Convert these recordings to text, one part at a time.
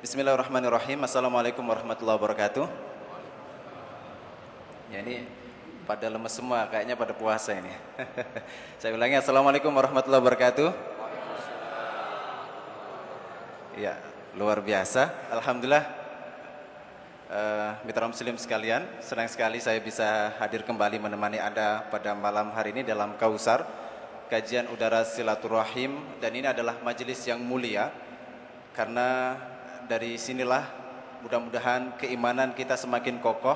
Bismillahirrahmanirrahim. Assalamualaikum warahmatullahi wabarakatuh. Ya, ini pada lemes semua, kayaknya pada puasa ini. Saya ulangi, Assalamualaikum warahmatullahi wabarakatuh. Ya, luar biasa. Alhamdulillah, mitra muslim sekalian, senang sekali saya bisa hadir kembali menemani Anda pada malam hari ini dalam Kausar, kajian udara silaturahim. Dan ini adalah majelis yang mulia, karena dari sinilah mudah-mudahan keimanan kita semakin kokoh,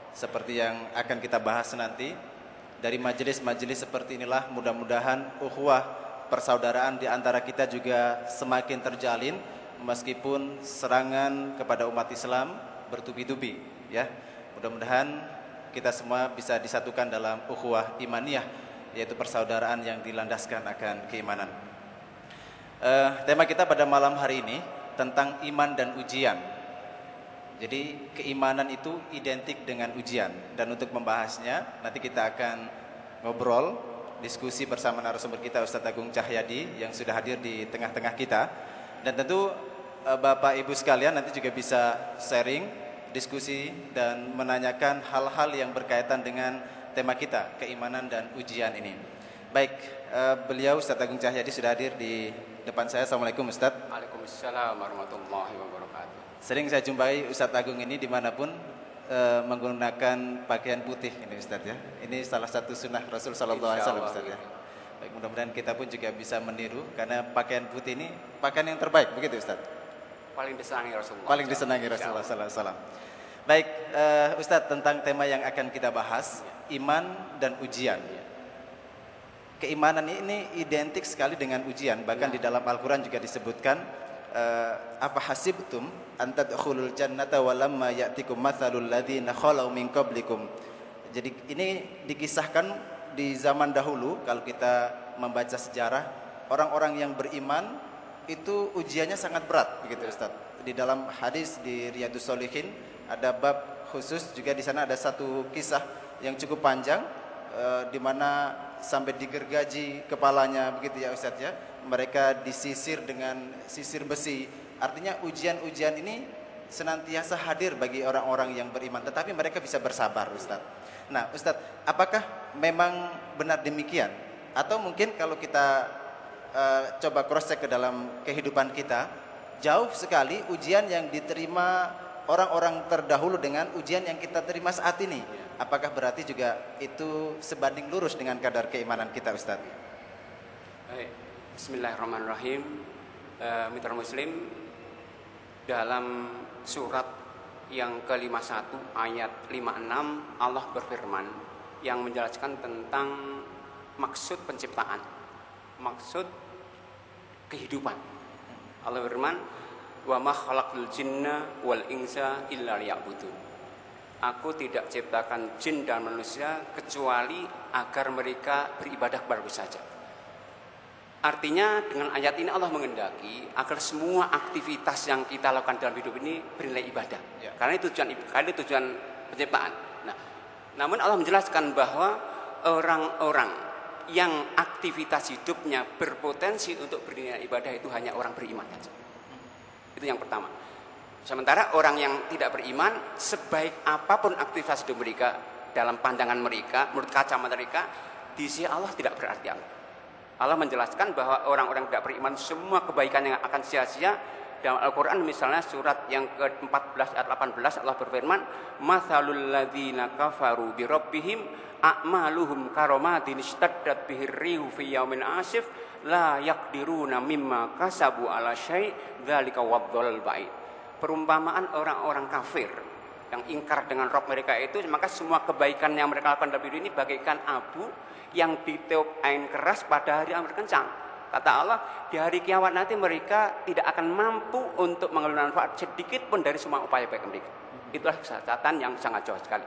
seperti yang akan kita bahas nanti. Dari majelis-majelis seperti inilah mudah-mudahan ukhuwah persaudaraan di antara kita juga semakin terjalin, meskipun serangan kepada umat Islam bertubi-tubi, ya. Mudah-mudahan kita semua bisa disatukan dalam ukhuwah imaniyah, yaitu persaudaraan yang dilandaskan akan keimanan. Tema kita pada malam hari ini tentang iman dan ujian. Jadi keimanan itu identik dengan ujian. Dan untuk membahasnya nanti kita akan ngobrol, diskusi bersama narasumber kita Ustadz Agung Cahyadi yang sudah hadir di tengah-tengah kita. Dan tentu Bapak Ibu sekalian nanti juga bisa sharing, diskusi dan menanyakan hal-hal yang berkaitan dengan tema kita, keimanan dan ujian ini. Baik, beliau Ustadz Agung Cahyadi sudah hadir di depan saya. Assalamualaikum Ustadz. Waalaikumsalam warahmatullahi wabarakatuh. Sering saya jumpai Ustadz Agung ini dimanapun menggunakan pakaian putih ini Ustadz, ya. Ini salah satu sunnah Rasul Sallallahu Alaihi Wasallam Ustadz, ya. Baik, mudah-mudahan kita pun juga bisa meniru, karena pakaian putih ini pakaian yang terbaik, begitu Ustadz? Paling disenangi Rasulullah. Paling disenangi Rasulullah Sallallahu Alaihi Wasallam. Baik, Ustadz, tentang tema yang akan kita bahas, iman dan ujian. Keimanan ini identik sekali dengan ujian. Bahkan di dalam Al-Quran juga disebutkan, apa hasibtum an tadkhulul jannata walamma ya'tikum mathalul ladzina khalau min qablikum. Jadi ini dikisahkan di zaman dahulu. Kalau kita membaca sejarah, orang-orang yang beriman itu ujiannya sangat berat, begitu Ustaz. Di dalam hadis di Riyadhus Shalihin ada bab khusus, juga di sana ada satu kisah yang cukup panjang, di mana sampai digergaji kepalanya, begitu ya Ustaz, ya. Mereka disisir dengan sisir besi. Artinya ujian-ujian ini senantiasa hadir bagi orang-orang yang beriman, tetapi mereka bisa bersabar, Ustaz. Nah Ustaz, apakah memang benar demikian? Atau mungkin kalau kita coba cross check ke dalam kehidupan kita, jauh sekali ujian yang diterima orang-orang terdahulu dengan ujian yang kita terima saat ini. Apakah berarti juga itu sebanding lurus dengan kadar keimanan kita, Ustaz? Baik. Bismillahirrahmanirrahim. Mitra muslim, dalam surat yang ke-51 ayat 56 Allah berfirman yang menjelaskan tentang maksud penciptaan, maksud kehidupan. Allah berfirman, wa ma khalaqul jinna wal insa illa liya'budun. Aku tidak ciptakan jin dan manusia kecuali agar mereka beribadah kepadaku saja. Artinya dengan ayat ini Allah mengendaki agar semua aktivitas yang kita lakukan dalam hidup ini bernilai ibadah. Ya. Karena itu tujuan penciptaan. Nah, namun Allah menjelaskan bahwa orang-orang yang aktivitas hidupnya berpotensi untuk bernilai ibadah itu hanya orang beriman saja. Itu yang pertama. Sementara orang yang tidak beriman, sebaik apapun aktivitas hidup mereka, dalam pandangan mereka, menurut kacamata mereka, di sisi Allah tidak berarti apa. Allah menjelaskan bahwa orang-orang tidak beriman semua kebaikan yang akan sia-sia. Dalam Al-Quran misalnya surat yang ke-14 ayat 18 Allah berfirman, mathalul ladzina kafaru bi rabbihim a'maluhum karomatin ishtaddat bihir rihu fi yaumin asif la yaqdiruna mimma kasabu ala syai' dzalika wadhdhalal ba'id. Perumpamaan orang-orang kafir yang ingkar dengan Rabb mereka itu, maka semua kebaikan yang mereka lakukan dalam hidup ini bagaikan abu yang ditiup angin keras pada hari yang berkencang. Kata Allah, di hari kiamat nanti mereka tidak akan mampu untuk mengambil manfaat sedikit pun dari semua upaya baik mereka. Itulah catatan yang sangat jauh sekali.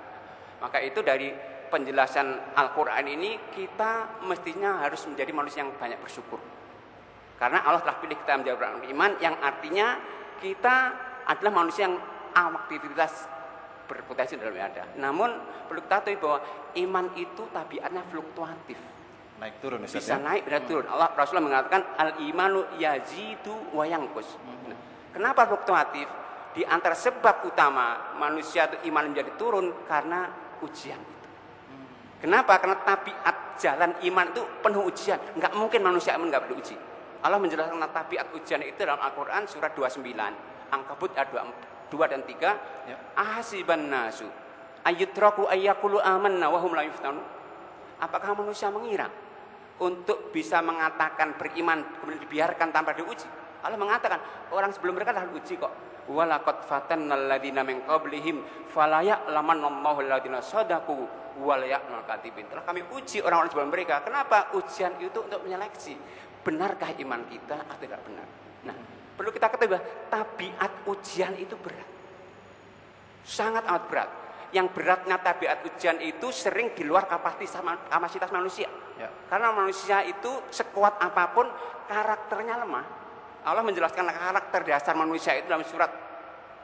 Maka itu dari penjelasan Al-Quran ini kita mestinya harus menjadi manusia yang banyak bersyukur. Karena Allah telah pilih kita menjadi orang beriman, yang artinya kita adalah manusia yang aktivitas berpotensi dalam ibadah. Namun perlu kita tahu bahwa iman itu tabiatnya fluktuatif. Naik turun, Ustaz, bisa ya? naik, bisa turun. Allah Rasulullah mengatakan al-imanu yazidu wa yanqus. Kenapa fluktuatif? Di antara sebab utama manusia itu iman menjadi turun karena ujian itu. Kenapa? Karena tabiat jalan iman itu penuh ujian. Enggak mungkin manusia iman enggak diuji. Allah menjelaskan tentang tabiat ujian itu dalam Al-Quran surat 29, Ankabut ayat 2 dan 3. Ya. Ahasiban nasu ayyutraku ayyakulu amanna wa hum la yuftanun. Apakah manusia mengira untuk bisa mengatakan beriman kemudian dibiarkan tanpa diuji? Allah mengatakan orang sebelum mereka telah diuji kok. Walaqad fatannal ladzina min qablihim fala ya'lamanallahu alladzina shadaqu wal ya'lamal kadhibin. Telah kami uji orang-orang sebelum mereka. Kenapa? Ujian itu untuk menyeleksi benarkah iman kita atau tidak benar. Nah, perlu kita ketahui bahwa tabiat ujian itu berat. Sangat amat berat. Yang beratnya tabiat ujian itu sering di luar kapasitas manusia. Ya. Karena manusia itu sekuat apapun karakternya lemah. Allah menjelaskan karakter dasar manusia itu dalam surat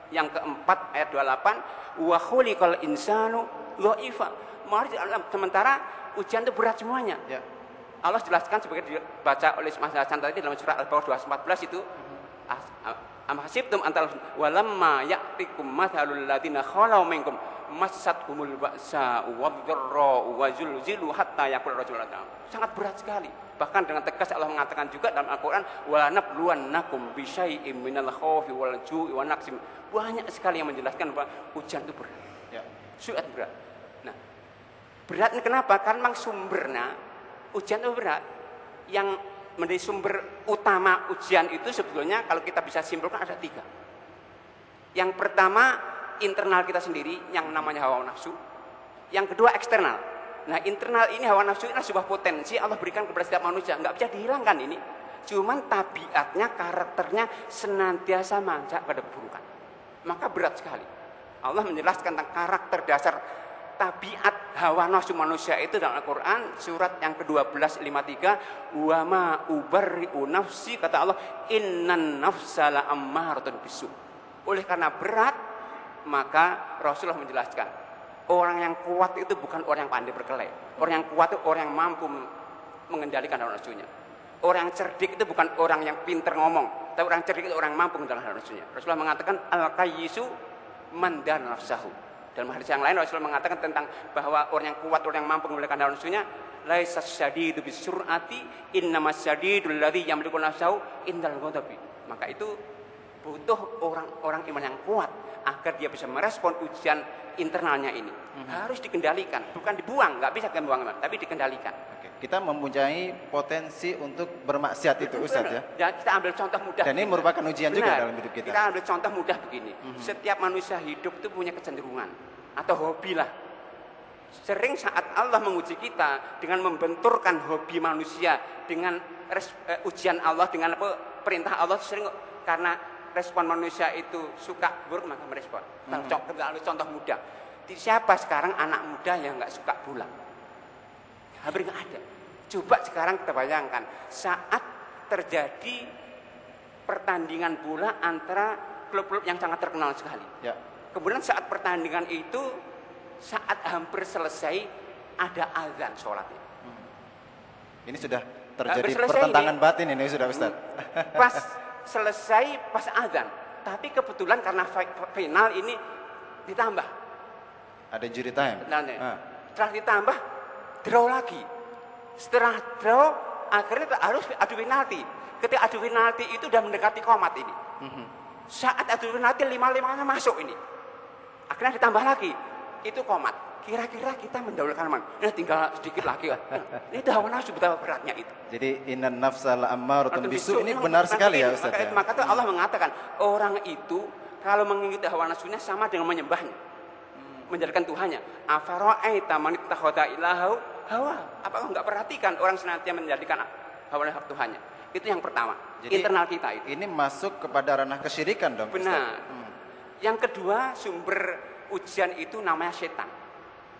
yang keempat ayat 28, wa khuliqal insanu dha'ifa. Sementara ujian itu berat semuanya. Ya. Allah jelaskan sebagai dibaca oleh Mas Hasan tadi dalam surat Al-Baqarah 214 itu, am hasibtum antal walamma ya'tikum mathalul ladzina khalau minkum massathumul ba'sa wadh-dharra wa zulzilu hatta yaqul rasulullah. Sangat berat sekali. Bahkan dengan tegas Allah mengatakan juga dalam Al-Quran, wa nabluwannakum bisyai'im minal khaufi wal ju'i wa naqsim. Banyak sekali yang menjelaskan bahwa ujian itu berat. Ya. Sangat berat. Nah, beratnya kenapa? Karena memang sumbernya ujian itu berat. Yang menjadi sumber utama ujian itu sebetulnya kalau kita bisa simpulkan ada 3. Yang pertama internal kita sendiri yang namanya hawa nafsu. Yang kedua eksternal. Nah, internal ini hawa nafsu ini sebuah potensi Allah berikan kepada setiap manusia, nggak bisa dihilangkan ini. Cuman tabiatnya, karakternya senantiasa manja pada keburukan. Maka berat sekali. Allah menjelaskan tentang karakter dasar tabiat hawa nafsu manusia itu dalam Al-Quran surat yang ke-12 53, wa ma ubarri'u nafsi, kata Allah, innan nafsa la ammaratun bisu. Oleh karena berat, maka Rasulullah menjelaskan orang yang kuat itu bukan orang yang pandai berkelahi. Orang yang kuat itu orang yang mampu mengendalikan hawa nafsunya. Orang yang cerdik itu bukan orang yang pinter ngomong, tapi orang cerdik itu orang yang mampu mengendalikan hawa nafsunya. Rasulullah mengatakan al-qayyisu man dana nafsahu. Dalam hadis yang lain Rasulullah mengatakan tentang bahwa orang yang kuat, orang yang mampu mengendalikan hawa nafsunya, laisa syadidu bisur'ati innamas syadidul ladzi yamliku nafsahu indal ghadabi. Maka itu butuh orang-orang iman yang kuat agar dia bisa merespon ujian internalnya ini. Harus dikendalikan, bukan dibuang, nggak bisa dibuang, tapi dikendalikan. Oke. Kita mempunyai potensi untuk bermaksiat itu, Ustaz ya. Ya, kita ambil contoh mudah. Dan ini merupakan ujian juga dalam hidup kita. Kita ambil contoh mudah begini. Setiap manusia hidup itu punya kecenderungan atau hobi lah. Sering saat Allah menguji kita dengan membenturkan hobi manusia dengan ujian Allah, dengan perintah Allah, sering karena respon manusia itu suka buruk maka merespon. Contoh mudah. Siapa sekarang anak muda yang nggak suka bola? Hampir nggak ada. Coba sekarang kita bayangkan saat terjadi pertandingan bola antara klub-klub yang sangat terkenal sekali. Ya. Kemudian saat pertandingan itu, saat hampir selesai ada azan sholatnya. Ini sudah terjadi pertentangan ini, batin ini sudah Ustaz. Pas selesai pas azan, tapi kebetulan karena final ini ditambah. Ada injury time. Setelah ditambah draw lagi. Setelah draw akhirnya harus adu penalti. Ketika adu penalti itu sudah mendekati komat ini. Saat adu penalti 5-5-nya masuk ini. Akhirnya ditambah lagi. Itu komat. Kira-kira kita mendahulukan mana? Nah, tinggal sedikit lagi. Ini hawa nafsu betapa beratnya itu. Jadi innan nafsa la'ammaratun bisu, ini benar sekali ya Ustaz. Maka itu Allah mengatakan orang itu kalau mengikuti hawa nafsunya sama dengan menyembahnya. Menjadikan Tuhannya. Afara'aita man ittakhadha ilahahu hawa. Apakah enggak perhatikan orang senantiasa menjadikan hawa nafsu Tuhannya? Itu yang pertama. Jadi, internal kita itu. Ini masuk kepada ranah kesyirikan dong. Benar. Yang kedua, sumber ujian itu namanya setan.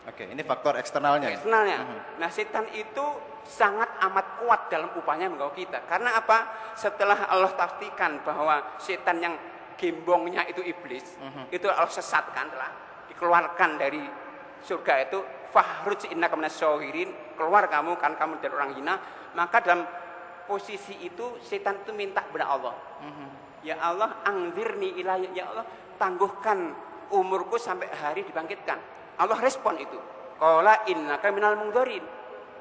Oke, ini faktor eksternalnya. Eksternalnya. Nah, setan itu sangat amat kuat dalam upahanya mengganggu kita. Karena apa? Setelah Allah pastikan bahwa setan yang gembongnya itu iblis, itu Allah sesatkan, telah dikeluarkan dari surga itu, fahruj innaka minasy-syagirin, keluar kamu kan kamu dari orang hina. Maka dalam posisi itu setan itu minta kepada Allah. Ya Allah, angzirni ila, ya Allah, tangguhkan umurku sampai hari dibangkitkan. Allah respon itu. Qala innaka minal mungdharin.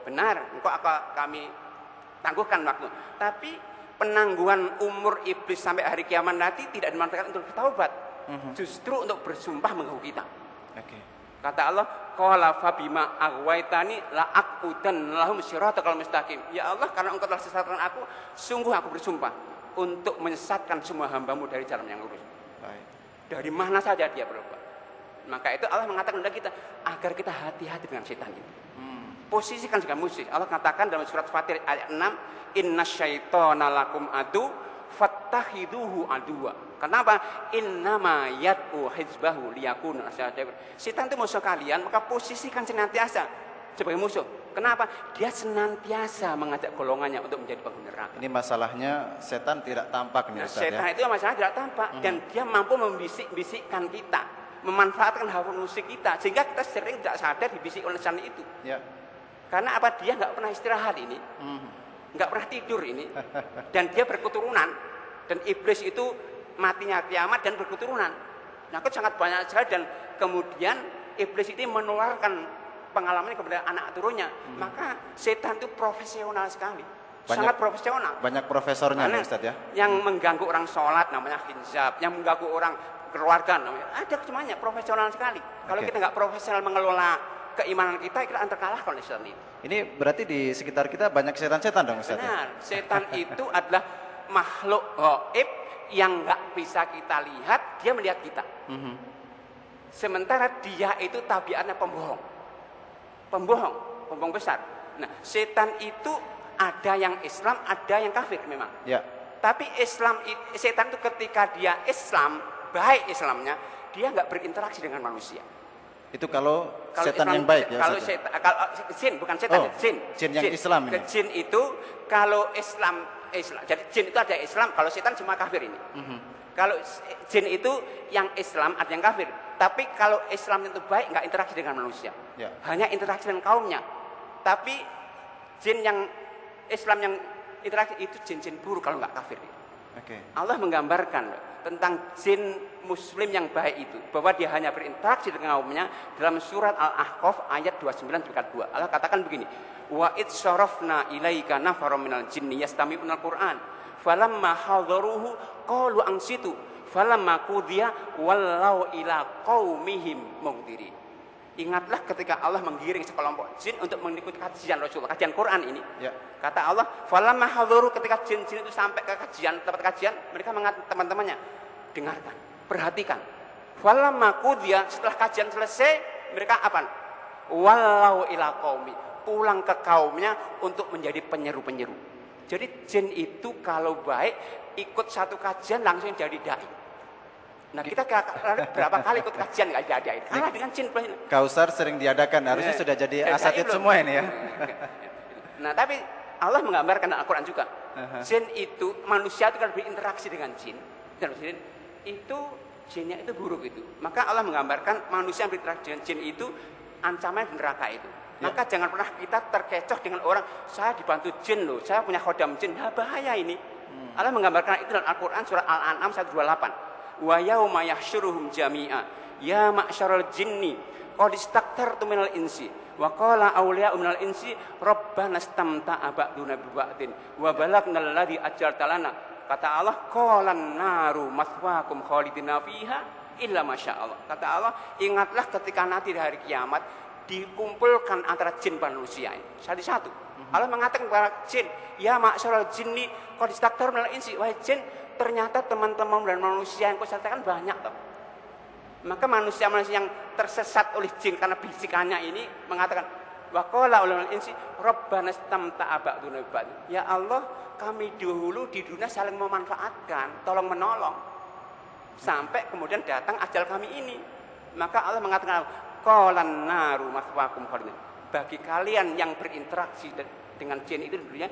Benar, engkau akan kami tangguhkan waktu. Tapi penangguhan umur iblis sampai hari kiamat nanti tidak dimanfaatkan untuk bertaubat. Justru untuk bersumpah mengganggu kita. Oke. Kata Allah, qala fabima aghwaytani la aqudan lahum siratal mustaqim. Ya Allah, karena engkau telah sesatkan aku, sungguh aku bersumpah untuk menyesatkan semua hamba-Mu dari jalan yang lurus. Baik. Dari mana saja dia berubah. Maka itu Allah mengatakan kepada kita agar kita hati-hati dengan setan itu. Posisikan sebagai musuh. Allah katakan dalam surat Fatir ayat 6, innasyaitona lakum adu fattakhiduhu aduwa. Kenapa? Innama yad'u hizbahu liyakunu asyadab. Setan itu musuh kalian, maka posisikan senantiasa sebagai musuh. Kenapa? Dia senantiasa mengajak golongannya untuk menjadi penghuni neraka. Ini masalahnya setan tidak tampak nih Ustaz, setan ya. itu masalah tidak tampak dan dia mampu membisik-bisikkan kita, memanfaatkan hawa musik kita sehingga kita sering tidak sadar dibisik oleh setan itu. Ya. Karena apa? Dia nggak pernah istirahat ini, nggak pernah tidur ini, dan dia berketurunan. Dan iblis itu matinya kiamat dan berketurunan. Nah, sangat banyak sekali dan kemudian iblis ini menularkan pengalamannya kepada anak turunnya. Maka setan itu profesional sekali, sangat profesional. Banyak profesornya nih, Ustaz, ya. Yang mengganggu orang sholat namanya hinzab, yang mengganggu orang keluarga namanya. Ada semuanya profesional sekali. Kalau kita nggak profesional mengelola keimanan kita akan terkalahkan oleh setan itu. Ini berarti di sekitar kita banyak setan-setan dong, Ustaz. Benar, setan itu adalah makhluk gaib yang nggak bisa kita lihat, dia melihat kita. Sementara dia itu tabiatnya pembohong besar. Nah, setan itu ada yang Islam, ada yang kafir memang. Ya. Tapi setan itu ketika dia Islam, baik Islamnya, dia nggak berinteraksi dengan manusia. Itu kalau setan Islam, yang baik ya. Kalau jin bukan setan, jin yang Islam ini. Jin itu kalau Islam. Jadi jin itu ada Islam, kalau setan cuma kafir ini. Kalau jin itu yang Islam ada yang kafir. Tapi kalau Islam itu baik, nggak interaksi dengan manusia. Ya. Hanya interaksi dengan kaumnya. Tapi jin yang Islam yang interaksi itu jin-jin buruk kalau nggak kafir. Allah menggambarkan tentang jin muslim yang baik itu, bahwa dia hanya berinteraksi dengan kaumnya dalam surat Al-Ahqaf ayat 29-2. Allah katakan begini, wa id sarafna ilaika nafarum minal jinni yastami'unal Qur'an falamma hadaruhu qalu ansitu falamma qudiya wallau ila qaumihim mungdiri. Ingatlah ketika Allah menggiring sekelompok jin untuk mengikuti kajian Rasulullah, kajian Quran ini. Ya. Kata Allah, falamma hadaru, ketika jin-jin itu sampai ke kajian, tempat kajian, mereka mengatakan teman-temannya, dengarkan, perhatikan. Falamma qudiya, setelah kajian selesai, mereka apa? Wallau ila qaumi, pulang ke kaumnya untuk menjadi penyeru-penyeru. Jadi jin itu kalau baik ikut satu kajian langsung jadi dai. Nah, kita berapa kali ikut kajian nggak jadi dai? Kalah dengan jin. Kausar sering diadakan, harusnya sudah jadi asatid semua ini ya. Nah, tapi Allah menggambarkan dalam Al-Quran juga. Jin itu, manusia itu kalau berinteraksi dengan jin, itu jinnya itu buruk itu. Maka Allah menggambarkan manusia yang berinteraksi dengan jin itu ancaman neraka itu. Maka jangan pernah kita terkecoh dengan orang, saya dibantu jin loh, saya punya khodam jin. Nah, bahaya ini. Allah menggambarkan itu dalam Al-Quran surat Al-An'am 128. Wa yauma yahsyuruhum jami'a ya ma'syaral jinni qad istaktartum minal insi wa qala awliya'u minal insi rabbana istamta'a ba'duna bi ba'din wa balagnal ladzi ajalta lana. Kata Allah, qalan naru mathwaakum khalidina fiha illa masyaallah. Kata Allah, ingatlah ketika nanti di hari kiamat dikumpulkan antara jin dan manusia ini satu-satu. Allah mengatakan kepada jin, ya ma'syaral jinni qad istaktartum minal insi, wahai jin, ternyata teman-teman dan manusia yang kau sertakan banyak toh. Maka manusia-manusia yang tersesat oleh jin karena bisikannya ini mengatakan, wa qala ulul insi rabbana istamta'a ba'duna bi ba'd. Ya Allah, kami dahulu di dunia saling memanfaatkan, tolong menolong. Sampai kemudian datang ajal kami ini. Maka Allah mengatakan, qalan naru maswaakum khalidin. Bagi kalian yang berinteraksi dengan jin itu dulunya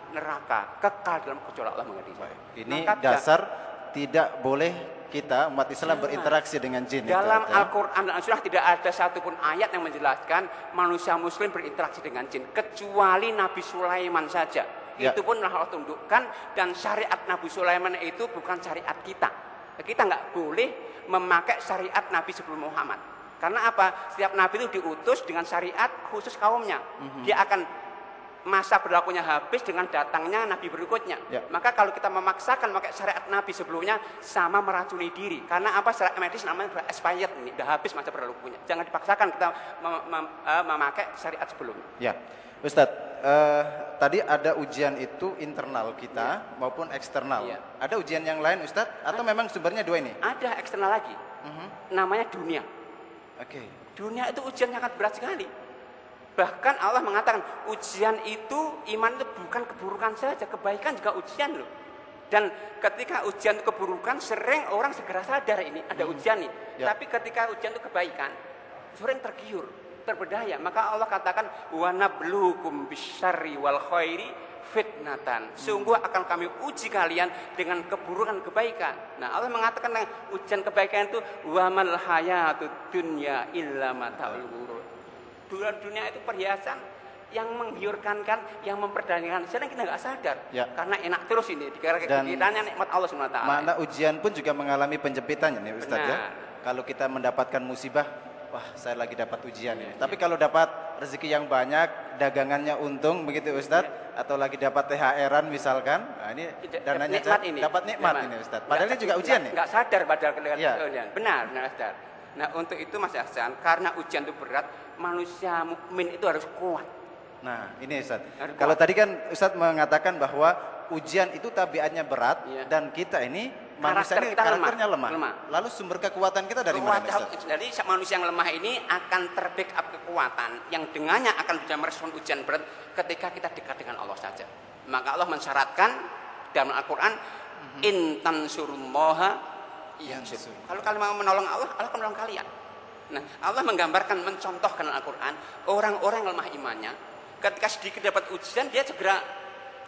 neraka, kekal dalam kecuali Allah mengasihi. Ini maka dasar tidak boleh kita umat Islam berinteraksi dengan jin. Dalam Al-Quran dan Al-Sunnah tidak ada satupun ayat yang menjelaskan manusia muslim berinteraksi dengan jin, kecuali Nabi Sulaiman saja Ya. Itu pun Allah tundukkan, dan syariat Nabi Sulaiman itu bukan syariat kita. Kita nggak boleh memakai syariat Nabi sebelum Muhammad. Karena apa? Setiap Nabi itu diutus dengan syariat khusus kaumnya. Dia akan masa berlakunya habis dengan datangnya Nabi berikutnya. Ya. Maka kalau kita memaksakan pakai syariat Nabi sebelumnya, sama meracuni diri. Karena apa? Syariat medis namanya expired, ini udah habis masa berlakunya. Jangan dipaksakan kita memakai syariat sebelumnya. Ya, Ustadz, tadi ada ujian itu internal kita maupun eksternal. Ya. Ada ujian yang lain, Ustadz? Atau memang sumbernya dua ini? Ada eksternal lagi, namanya dunia. Oke. Dunia itu ujian sangat berat sekali. Bahkan Allah mengatakan ujian itu, iman itu bukan keburukan saja, kebaikan juga ujian loh. Dan ketika ujian itu keburukan, sering orang segera sadar ini ada ujian nih. Ya. Tapi ketika ujian itu kebaikan, sering tergiur, terberdaya. Maka Allah katakan wa nabluukum bisyarri wal khairi fitnatan. Sungguh akan kami uji kalian dengan keburukan kebaikan. Nah, Allah mengatakan ujian kebaikan itu wa mal hayatud dunya illa mata'ul ghurur. Dunia itu perhiasan yang menggiurkan kan, yang memperdayakan. Sedang kita nggak sadar, Ya. karena enak terus ini. Kiranya nikmat Allah SWT. Mana ujian pun juga mengalami penjempitan nih, Ustadz ya. Benar. Kalau kita mendapatkan musibah, wah saya lagi dapat ujian ya. Tapi kalau dapat rezeki yang banyak, dagangannya untung begitu Ustadz, atau lagi dapat THR-an misalkan, nah ini dananya nikmat ini. dapat nikmat ini Ustadz. Padahal ini juga ujian nih. Nggak sadar padahal dengan Ya. benar sadar. Nah, untuk itu Mas Hasan, karena ujian itu berat, manusia mukmin itu harus kuat. Nah ini Ustadz, Harus kalau kuat. tadi kan Ustadz mengatakan bahwa ujian itu tabiatnya berat, Iya. dan kita ini manusia ini kita karakternya lemah. lemah. Lalu sumber kekuatan kita dari mana Ustadz? Jadi manusia yang lemah ini akan terbackup kekuatan yang dengannya akan bisa merespon ujian berat ketika kita dekat dengan Allah saja. Maka Allah mensyaratkan dalam Al-Quran, in tansurullaha yansurkum. Kalau kalian mau menolong Allah, Allah akan menolong kalian. Nah, Allah menggambarkan, mencontohkan Al-Quran, orang-orang yang lemah imannya, ketika sedikit dapat ujian, dia segera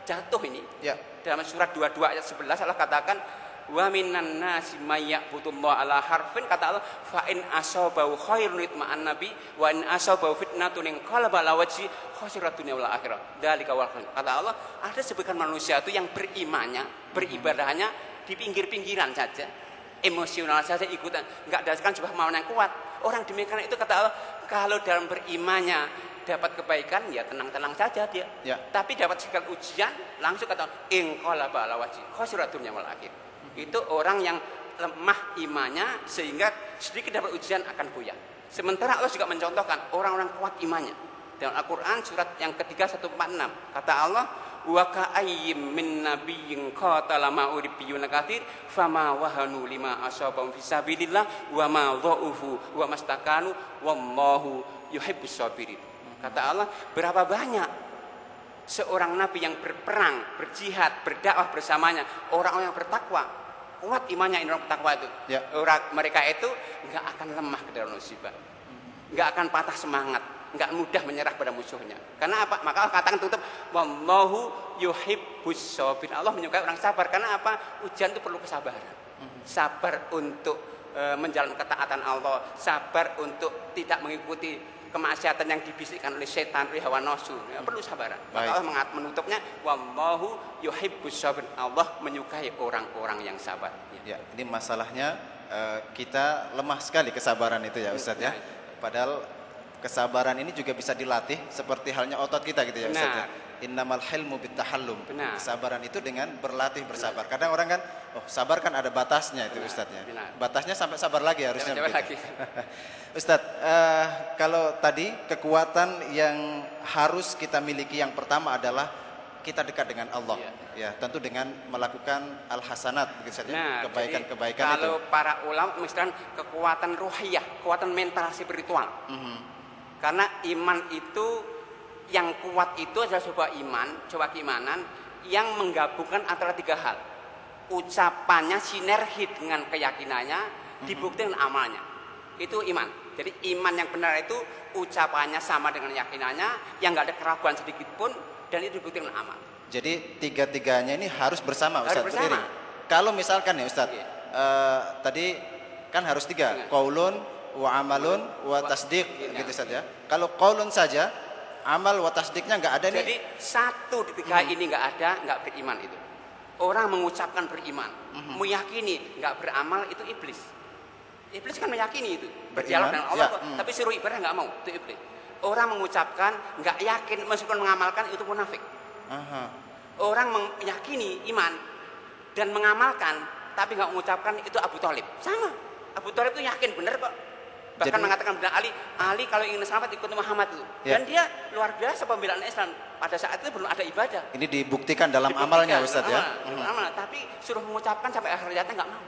jatuh ini. Ya. Dalam surat 22 ayat 11 Allah katakan, wa minan nasi may ya'budullaha ala harfin, kata Allah, fa in asabahu khairun itma'an nabi wa in asabahu fitnatun inqalaba ala wajhi khasirat dunya wal akhirah. Dzalika wal khair. Kata Allah, ada sebagian manusia itu yang berimannya, beribadahnya di pinggir-pinggiran saja, emosional saja ikutan, enggak dasarkan sebuah kemauan yang kuat. Orang demikian itu kata Allah, kalau dalam berimannya dapat kebaikan, ya tenang-tenang saja dia. Ya. Tapi dapat segala ujian, langsung kata inqalaba ala wajhi khasirat dunya wal akhirah. Itu orang yang lemah imannya sehingga sedikit dapat ujian akan goyah. Sementara Allah juga mencontohkan orang-orang kuat imannya. Dalam Al-Quran surat yang ketiga 146 kata Allah, wa ka'ayyim min nabiyyin qatala ma'uribbiyuna katsir fama wahanu lima asabahum fisabilillah wa ma dha'ufu wa mastakanu wallahu yuhibbus sabirin. Kata Allah, berapa banyak seorang nabi yang berperang, berjihad, berdakwah bersamanya, orang-orang yang bertakwa, kuat imannya ini orang bertakwa itu. Ya. Orang mereka itu enggak akan lemah ke dalam musibah. Enggak akan patah semangat, enggak mudah menyerah pada musuhnya. Karena apa? Maka Allah katakan tutup, wallahu yuhibbus sabirin. Allah menyukai orang sabar. Karena apa? Ujian itu perlu kesabaran. Sabar untuk menjalankan ketaatan Allah, sabar untuk tidak mengikuti kemaksiatan yang dibisikkan oleh setan, oleh hawa nafsu. Ya, perlu sabaran. Maka Allah menutupnya, wallahu yuhibbus sabirin. Allah menyukai orang-orang yang sabar. Ya, ini masalahnya kita lemah sekali kesabaran itu ya Ustadz ya. Padahal kesabaran ini juga bisa dilatih seperti halnya otot kita gitu ya Ustadz ya. Innamal hilmu bittahallum. Kesabaran itu dengan berlatih bersabar. Kadang orang kan, oh sabar kan ada batasnya itu Ustadz ya. Batasnya sampai sabar lagi harusnya. Lagi. Ustadz, kalau tadi kekuatan yang harus kita miliki yang pertama adalah kita dekat dengan Allah. Ya, tentu dengan melakukan al-hasanat begitu saja. Kebaikan-kebaikan itu. Kalau para ulama misalkan kekuatan ruhiyah, kekuatan mental spiritual. Karena iman itu yang kuat itu adalah sebuah iman, sebuah keimanan yang menggabungkan antara tiga hal. Ucapannya sinergi dengan keyakinannya, dibuktikan amalnya. Itu iman. Jadi iman yang benar itu ucapannya sama dengan keyakinannya, yang nggak ada keraguan sedikit pun, dan itu dibuktikan amal. Jadi tiga-tiganya ini harus bersama Ustaz, harus bersama. Kalau misalkan ya Ustaz, tadi kan harus tiga, qaulun wa amalun wa tasdiq gitu Ustaz ya. Kalau qaulun saja amal wa tasdiknya nggak ada nih. Jadi satu di tiga ini nggak ada, nggak beriman itu. Orang mengucapkan beriman, meyakini nggak beramal itu iblis. Iblis kan meyakini itu, berdialog dengan Allah, tapi suruh ibadah nggak mau, itu iblis. Orang mengucapkan nggak yakin meskipun mengamalkan itu munafik. Orang meyakini iman dan mengamalkan tapi nggak mengucapkan itu Abu Thalib. Sama, Abu Thalib itu yakin benar kok. Bahkan mengatakan benar Ali kalau ingin selamat ikut Muhammad itu. Dan dia luar biasa pembelaan Islam. Pada saat itu belum ada ibadah. Ini dibuktikan dalam amalnya Ustaz ya. Amal, tapi suruh mengucapkan sampai akhir hayatnya nggak mau.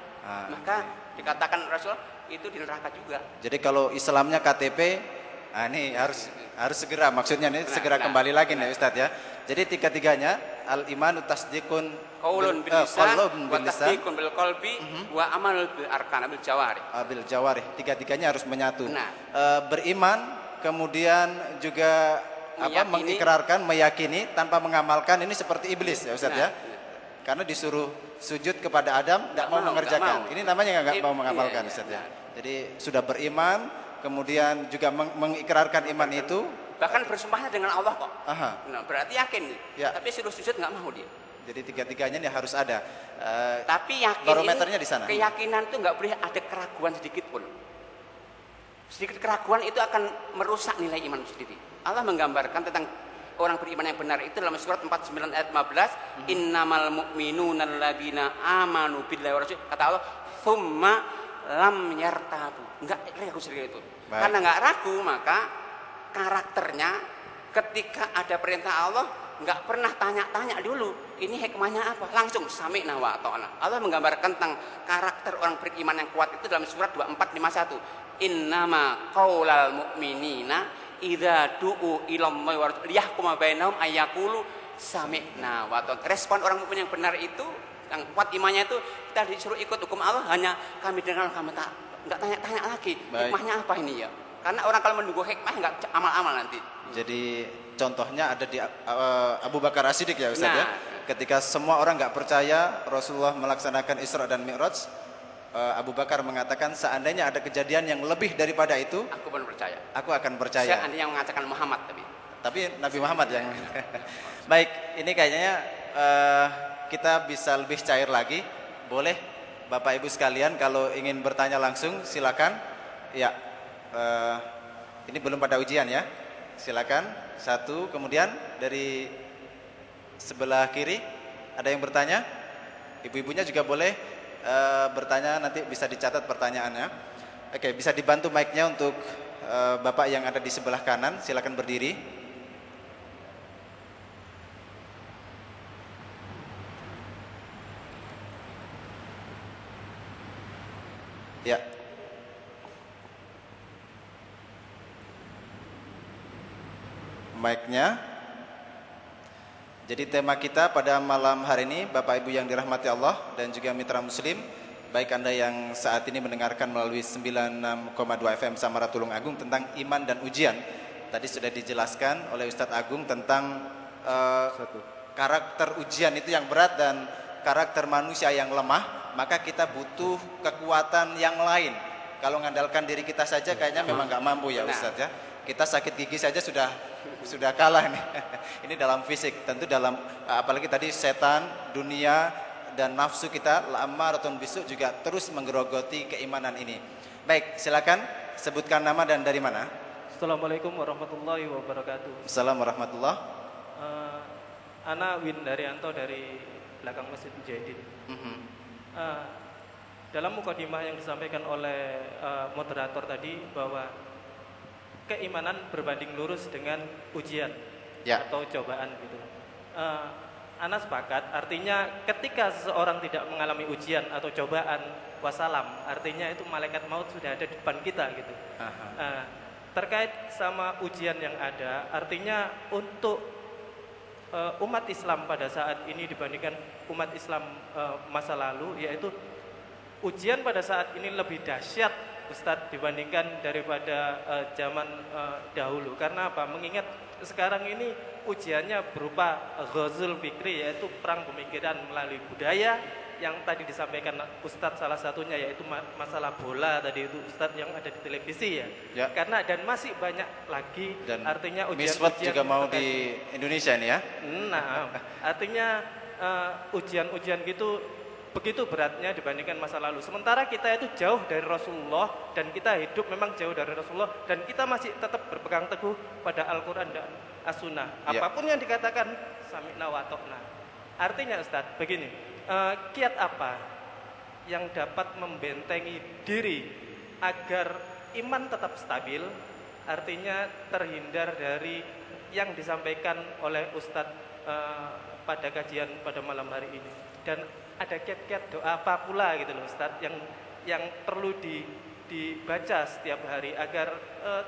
Maka dikatakan Rasul itu di neraka juga. Jadi kalau Islamnya KTP, ini harus segera, maksudnya nih segera kembali lagi nih Ustaz ya. Jadi tiga-tiganya al-imanu tasdiqun qaulun bil lisan wa tasdiqun bil qalbi wa amalun bil arkan bil jawarih. Bil jawarih, tiga-tiganya harus menyatu. Beriman, kemudian juga mengikrarkan, meyakini tanpa mengamalkan, ini seperti iblis ya Ustaz ya. Karena disuruh sujud kepada Adam nggak mau mengerjakan. Ini namanya nggak mau mengamalkan Ustaz ya. Jadi sudah beriman, kemudian juga mengikrarkan iman itu, bahkan bersumpahnya dengan Allah kok. Nah, berarti yakin. Tapi suruh sujud nggak mau dia. Jadi tiga-tiganya ini harus ada. Tapi yakin barometernya di sana. Keyakinan itu nggak boleh ada keraguan sedikit pun. Sedikit keraguan itu akan merusak nilai iman sendiri. Allah menggambarkan tentang orang beriman yang benar itu dalam surat 49 ayat 15, innamal mu'minuna alladzina amanu billahi wa rasul. Kata Allah, tsumma lam yartabu. Enggak ragu sedikit itu. Karena enggak ragu, maka karakternya ketika ada perintah Allah enggak pernah tanya-tanya dulu ini hikmahnya apa, langsung sami'na wa ata'na. Allah menggambarkan tentang karakter orang beriman yang kuat itu dalam surat 2451, innama qaulal mu'minina idza du'u ilallahi wa rasul liyahkuma bainahum ayyaqulu sami'na wa ata'na. Respon orang mukmin yang benar itu, yang kuat imannya itu, kita disuruh ikut hukum Allah, hanya kami dengar, kami tak, enggak tanya-tanya lagi hikmahnya apa ini ya. Karena orang kalau menunggu hikmah enggak amal-amal nanti. Jadi contohnya ada di Abu Bakar As-Siddiq ya Ustaz ya. Ketika semua orang enggak percaya Rasulullah melaksanakan Isra dan Mi'raj, Abu Bakar mengatakan seandainya ada kejadian yang lebih daripada itu, aku pun percaya. Aku akan percaya. Seandainya mengatakan Muhammad tapi Nabi Muhammad yang baik, ini kayaknya kita bisa lebih cair lagi. Boleh Bapak Ibu sekalian kalau ingin bertanya langsung silakan. Ya, ini belum pada ujian ya. Silakan. Satu, kemudian dari sebelah kiri ada yang bertanya. Ibu-ibunya juga boleh bertanya, nanti bisa dicatat pertanyaannya. Oke, bisa dibantu mic-nya untuk Bapak yang ada di sebelah kanan. Silakan berdiri. Ya. Mic-nya. Jadi tema kita pada malam hari ini, Bapak Ibu yang dirahmati Allah dan juga mitra muslim, baik Anda yang saat ini mendengarkan melalui 96,2 FM Samara Tulung Agung tentang iman dan ujian. Tadi sudah dijelaskan oleh Ustadz Agung tentang karakter ujian itu yang berat dan karakter manusia yang lemah. Maka kita butuh kekuatan yang lain. Kalau mengandalkan diri kita saja kayaknya memang nggak mampu ya Ustadz ya. Kita sakit gigi saja sudah kalah nih. Ini dalam fisik, tentu dalam apalagi tadi setan, dunia dan nafsu kita la'ammaratun bisu juga terus menggerogoti keimanan ini. Baik, silakan sebutkan nama dan dari mana. Assalamualaikum warahmatullahi wabarakatuh. Assalamualaikum warahmatullahi. Ana Win Daryanto dari belakang Masjid Mujahidin. Dalam mukadimah yang disampaikan oleh moderator tadi bahwa keimanan berbanding lurus dengan ujian atau cobaan gitu. Ana sepakat, artinya ketika seseorang tidak mengalami ujian atau cobaan, wassalam, artinya itu malaikat maut sudah ada di depan kita gitu. Terkait sama ujian yang ada, artinya untuk umat Islam pada saat ini dibandingkan umat Islam masa lalu, yaitu ujian pada saat ini lebih dahsyat Ustadz dibandingkan daripada zaman dahulu. Karena apa? Mengingat sekarang ini ujiannya berupa ghazul fikri, yaitu perang pemikiran melalui budaya yang tadi disampaikan Ustadz salah satunya yaitu masalah bola tadi itu Ustadz yang ada di televisi ya. Karena dan masih banyak lagi dan artinya ujian-ujian juga mau di Indonesia nih ya. Nah, artinya ujian-ujian gitu begitu beratnya dibandingkan masa lalu. Sementara kita itu jauh dari Rasulullah dan kita hidup memang jauh dari Rasulullah dan kita masih tetap berpegang teguh pada Al-Quran dan As-Sunnah. Apapun yang dikatakan sami'na wa ata'na. Artinya Ustadz begini, kiat apa yang dapat membentengi diri agar iman tetap stabil, artinya terhindar dari yang disampaikan oleh Ustadz pada kajian pada malam hari ini. Dan ada kiat-kiat doa apa pula gitu loh Ustadz yang perlu dibaca setiap hari agar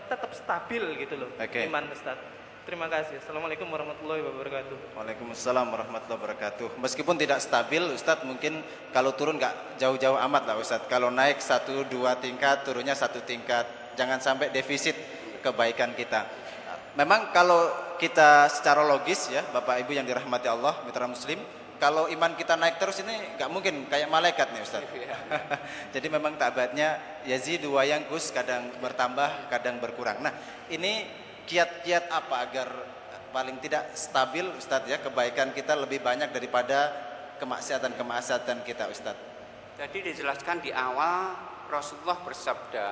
tetap stabil gitu loh iman Ustadz. Terima kasih. Assalamualaikum warahmatullahi wabarakatuh. Waalaikumsalam warahmatullahi wabarakatuh. Meskipun tidak stabil Ustadz, mungkin kalau turun nggak jauh-jauh amat lah Ustadz. Kalau naik 1-2 tingkat, turunnya 1 tingkat. Jangan sampai defisit kebaikan kita. Memang kalau kita secara logis ya Bapak Ibu yang dirahmati Allah, mitra muslim, kalau iman kita naik terus ini nggak mungkin kayak malaikat nih Ustaz. Jadi memang tabatnya yazidu wa yanqus, kadang bertambah, kadang berkurang. Nah, ini kiat-kiat apa agar paling tidak stabil Ustaz ya, kebaikan kita lebih banyak daripada kemaksiatan kita Ustaz. Jadi dijelaskan di awal Rasulullah bersabda,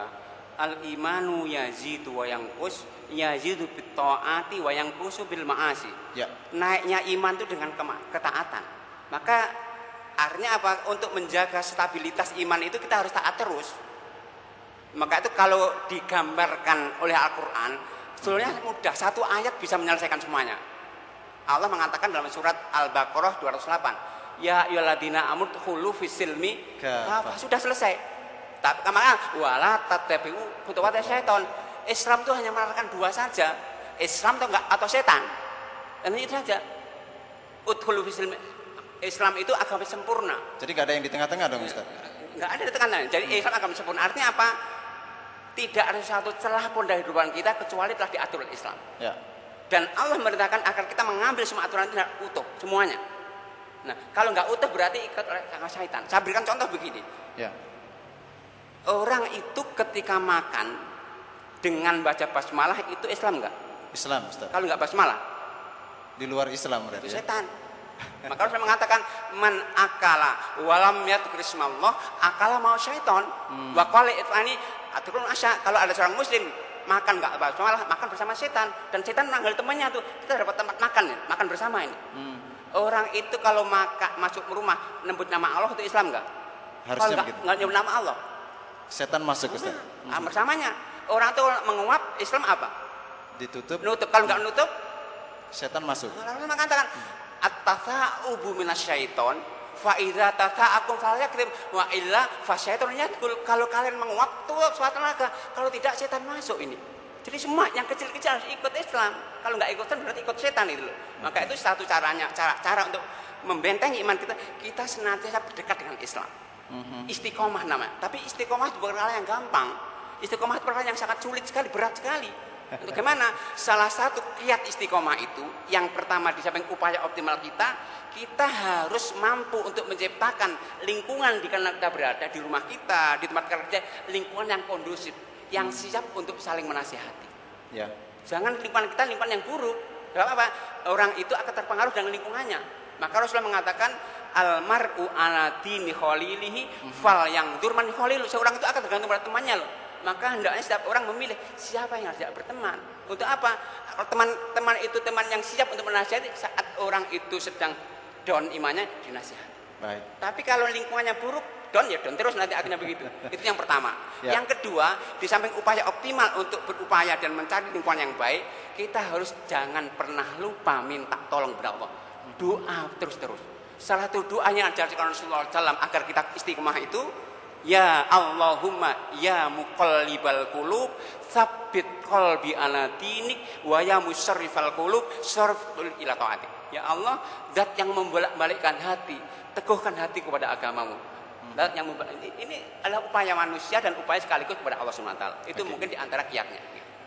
al-imanu yazidu wa yanqus, yazidu bit taati wa yanqusu bil ma'asi. Ya. Naiknya iman itu dengan ketaatan. Maka artinya apa? Untuk menjaga stabilitas iman itu kita harus taat terus. Maka itu kalau digambarkan oleh Al-Qur'an sebetulnya mudah, satu ayat bisa menyelesaikan semuanya. Allah mengatakan dalam surat Al-Baqarah 208, ya ayyuhalladzina amanu dkhulu fis-silmi kafah. Sudah selesai. Tapi kemana? Wala tattabi'u khutuwati syaiton. Islam itu hanya menerapkan 2 saja, Islam atau setan. Dan itu saja. Udkhulu fis-silmi. Islam itu agama sempurna. Jadi nggak ada yang di tengah-tengah dong Ustaz? Nggak ada di tengah-tengah. Jadi Islam agama sempurna. Artinya apa? Tidak ada satu celah pun dari kehidupan kita kecuali telah diatur oleh Islam. Ya. Dan Allah memerintahkan agar kita mengambil semua aturan itu utuh semuanya. Nah, kalau nggak utuh berarti ikut oleh syaitan. Saya berikan contoh begini. Ya. Orang itu ketika makan dengan baca basmalah itu Islam nggak? Islam Ustaz. Kalau nggak basmalah? Di luar Islam berarti. Itu setan. Maka Rasul mengatakan man akala walam yadhkur ismallah akala mau syaiton. Wa qala itani aturun asya. Kalau ada seorang muslim makan nggak basmalah, makan bersama setan, dan setan manggil temannya tuh, kita dapat tempat makan ya, makan bersama ini. Orang itu kalau masuk rumah nyebut nama Allah itu Islam nggak? Harusnya kalau nggak nyebut nama Allah, setan masuk Ustaz. Bersamanya. Orang itu menguap, Islam apa? Ditutup. Nutup. Kalau nggak nutup, setan masuk. Rasul mengatakan at-tatha'ubu minasyaiton fa idza tata'akum falyakrim wa illa fasyaiton yadkhul. Kalau kalian menguap tuh suatu tenaga, kalau tidak setan masuk ini. Jadi semua yang kecil-kecil harus ikut Islam. Kalau nggak ikut berarti ikut setan itu loh. Maka itu satu caranya, cara untuk membentengi iman kita, kita senantiasa berdekat dengan Islam. Istiqomah namanya. Tapi istiqomah bukan hal yang gampang. Istiqomah itu perkara yang sangat sulit sekali, berat sekali. Untuk gimana? Salah satu kiat istiqomah itu, yang pertama di samping upaya optimal kita harus mampu untuk menciptakan lingkungan di mana kita berada, di rumah kita, di tempat kerja, lingkungan yang kondusif, yang siap untuk saling menasihati. Ya. Jangan lingkungan kita lingkungan yang buruk. Gak apa-apa. Orang itu akan terpengaruh dengan lingkungannya. Maka Rasulullah mengatakan almar'u ala dini khalilihi fal yang durman khalilu. Seorang itu akan tergantung pada temannya loh. Maka hendaknya setiap orang memilih siapa yang harus berteman. Untuk apa? Teman-teman itu teman yang siap untuk menasihati saat orang itu sedang down imannya, dinasihati. Baik. Tapi kalau lingkungannya buruk, down ya down terus nanti akhirnya begitu. Itu yang pertama. Ya. Yang kedua, di samping upaya optimal untuk berupaya dan mencari lingkungan yang baik, kita harus jangan pernah lupa minta tolong kepada Allah. Doa terus-terus. Salah satu doa yang diajarkan Rasulullah SAW agar kita istiqomah itu, ya Allahumma ya muqallibal qulub tsabbit qalbi ala dinik wa ya musarrifal qulub sarif ila taatik. Ya Allah, zat yang membolak-balikkan hati, teguhkan hati kepada agamamu. Zat yang ini adalah upaya manusia dan upaya sekaligus kepada Allah SWT. Itu mungkin di antara kiatnya.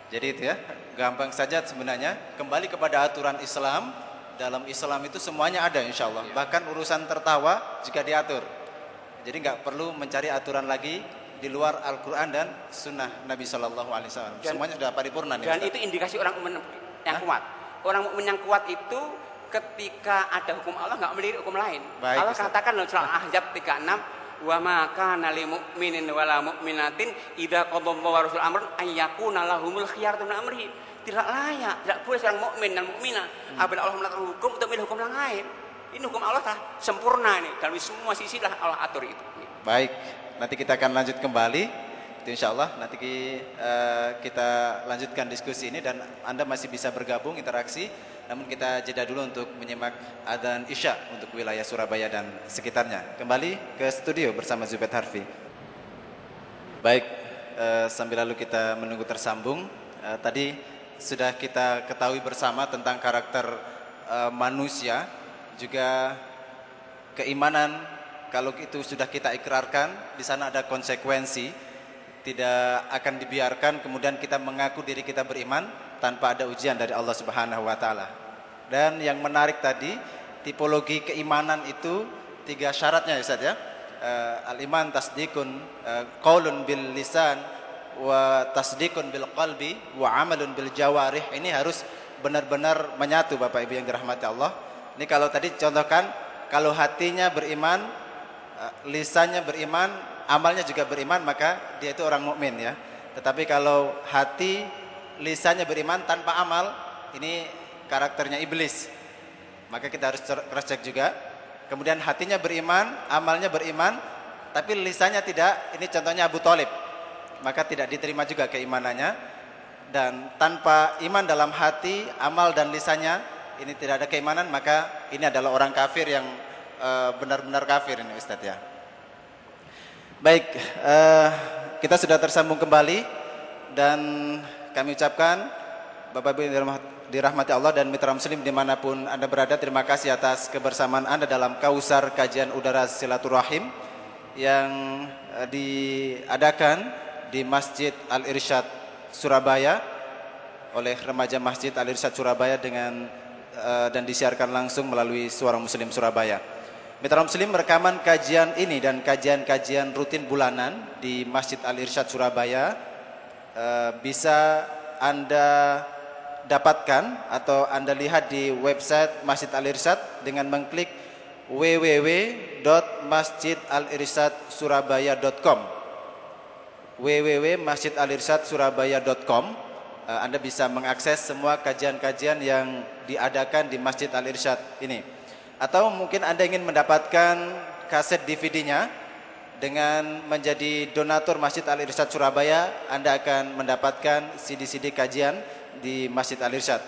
Jadi itu ya, gampang saja sebenarnya. Kembali kepada aturan Islam. Dalam Islam itu semuanya ada insya Allah. Bahkan urusan tertawa jika diatur. Jadi nggak perlu mencari aturan lagi di luar Al-Quran dan Sunnah Nabi Shallallahu Alaihi Wasallam. Semuanya sudah paripurna nih. Dan Ustaz, itu indikasi orang mukmin yang kuat. Orang mukmin yang kuat itu ketika ada hukum Allah nggak melirik hukum lain. Baik, Allah Ustaz. katakan dalam surah Ahzab 36, wa ma kana lil mu'minin wala mu'minatin idza qadallahu wa rasul amrun ayyakuna lahumul khiyaratu min amrihi. Tidak layak, tidak boleh seorang mukmin dan mukminah apabila Allah menetapkan hukum untuk memilih hukum yang lain. Ini hukum Allah telah sempurna nih, dalam semua sisi lah Allah atur itu. Baik, nanti kita akan lanjut kembali. Itu insya Allah nanti kita lanjutkan diskusi ini dan Anda masih bisa bergabung interaksi. Namun kita jeda dulu untuk menyimak adzan Isya untuk wilayah Surabaya dan sekitarnya. Kembali ke studio bersama Zubaid Harfi. Baik, sambil lalu kita menunggu tersambung. Tadi sudah kita ketahui bersama tentang karakter manusia, juga keimanan. Kalau itu sudah kita ikrarkan, di sana ada konsekuensi. Tidak akan dibiarkan kemudian kita mengaku diri kita beriman tanpa ada ujian dari Allah Subhanahu wa taala. Dan yang menarik tadi, tipologi keimanan itu 3 syaratnya ya Ustaz ya. Al-iman tasdikun qaulun bil lisan wa tasdikun bil qalbi wa amalun bil jawarih. Ini harus benar-benar menyatu Bapak Ibu yang dirahmati Allah. Ini kalau tadi contohkan, kalau hatinya beriman, lisannya beriman, amalnya juga beriman, maka dia itu orang mukmin ya. Tetapi kalau hati, lisannya beriman tanpa amal, ini karakternya iblis. Maka kita harus cross check juga. Kemudian hatinya beriman, amalnya beriman, tapi lisannya tidak. Ini contohnya Abu Thalib. Maka tidak diterima juga keimanannya. Dan tanpa iman dalam hati, amal dan lisannya, ini tidak ada keimanan, maka ini adalah orang kafir yang benar-benar kafir ini Ustaz ya. Baik, kita sudah tersambung kembali dan kami ucapkan Bapak Ibu yang dirahmati Allah dan mitra muslim dimanapun Anda berada, terima kasih atas kebersamaan Anda dalam Kausar Kajian Udara Silaturahim yang diadakan di Masjid Al-Irsyad Surabaya oleh remaja Masjid Al-Irsyad Surabaya dan disiarkan langsung melalui Suara Muslim Surabaya. Mitra Muslim, rekaman kajian ini dan kajian-kajian rutin bulanan di Masjid Al-Irsyad Surabaya bisa Anda dapatkan atau Anda lihat di website Masjid Al-Irsyad dengan mengklik www.masjidalirsyadsurabaya.com www.masjidalirsyadsurabaya.com. Anda bisa mengakses semua kajian-kajian yang diadakan di Masjid Al-Irsyad ini. Atau mungkin Anda ingin mendapatkan kaset DVD-nya dengan menjadi donatur Masjid Al-Irsyad Surabaya, Anda akan mendapatkan CD-CD kajian di Masjid Al-Irsyad.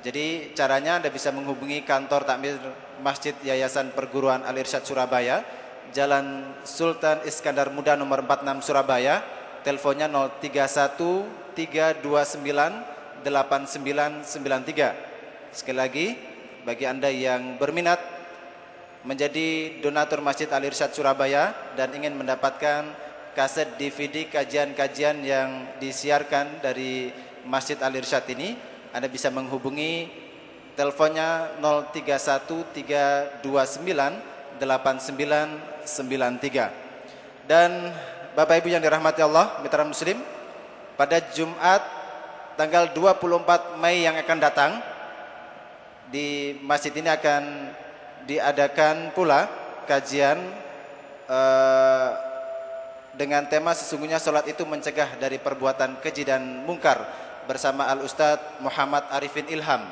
Jadi caranya Anda bisa menghubungi kantor takmir Masjid Yayasan Perguruan Al-Irsyad Surabaya, Jalan Sultan Iskandar Muda nomor 46 Surabaya, teleponnya 031 329 8993. Sekali lagi, bagi Anda yang berminat menjadi donatur Masjid Al-Irsyad Surabaya dan ingin mendapatkan kaset DVD kajian-kajian yang disiarkan dari Masjid Al-Irsyad ini, Anda bisa menghubungi teleponnya 031 329 8993. Dan Bapak Ibu yang dirahmati Allah, mitra muslim, pada Jumat tanggal 24 Mei yang akan datang, di masjid ini akan diadakan pula kajian dengan tema sesungguhnya sholat itu mencegah dari perbuatan keji dan mungkar bersama Al-Ustadz Muhammad Arifin Ilham.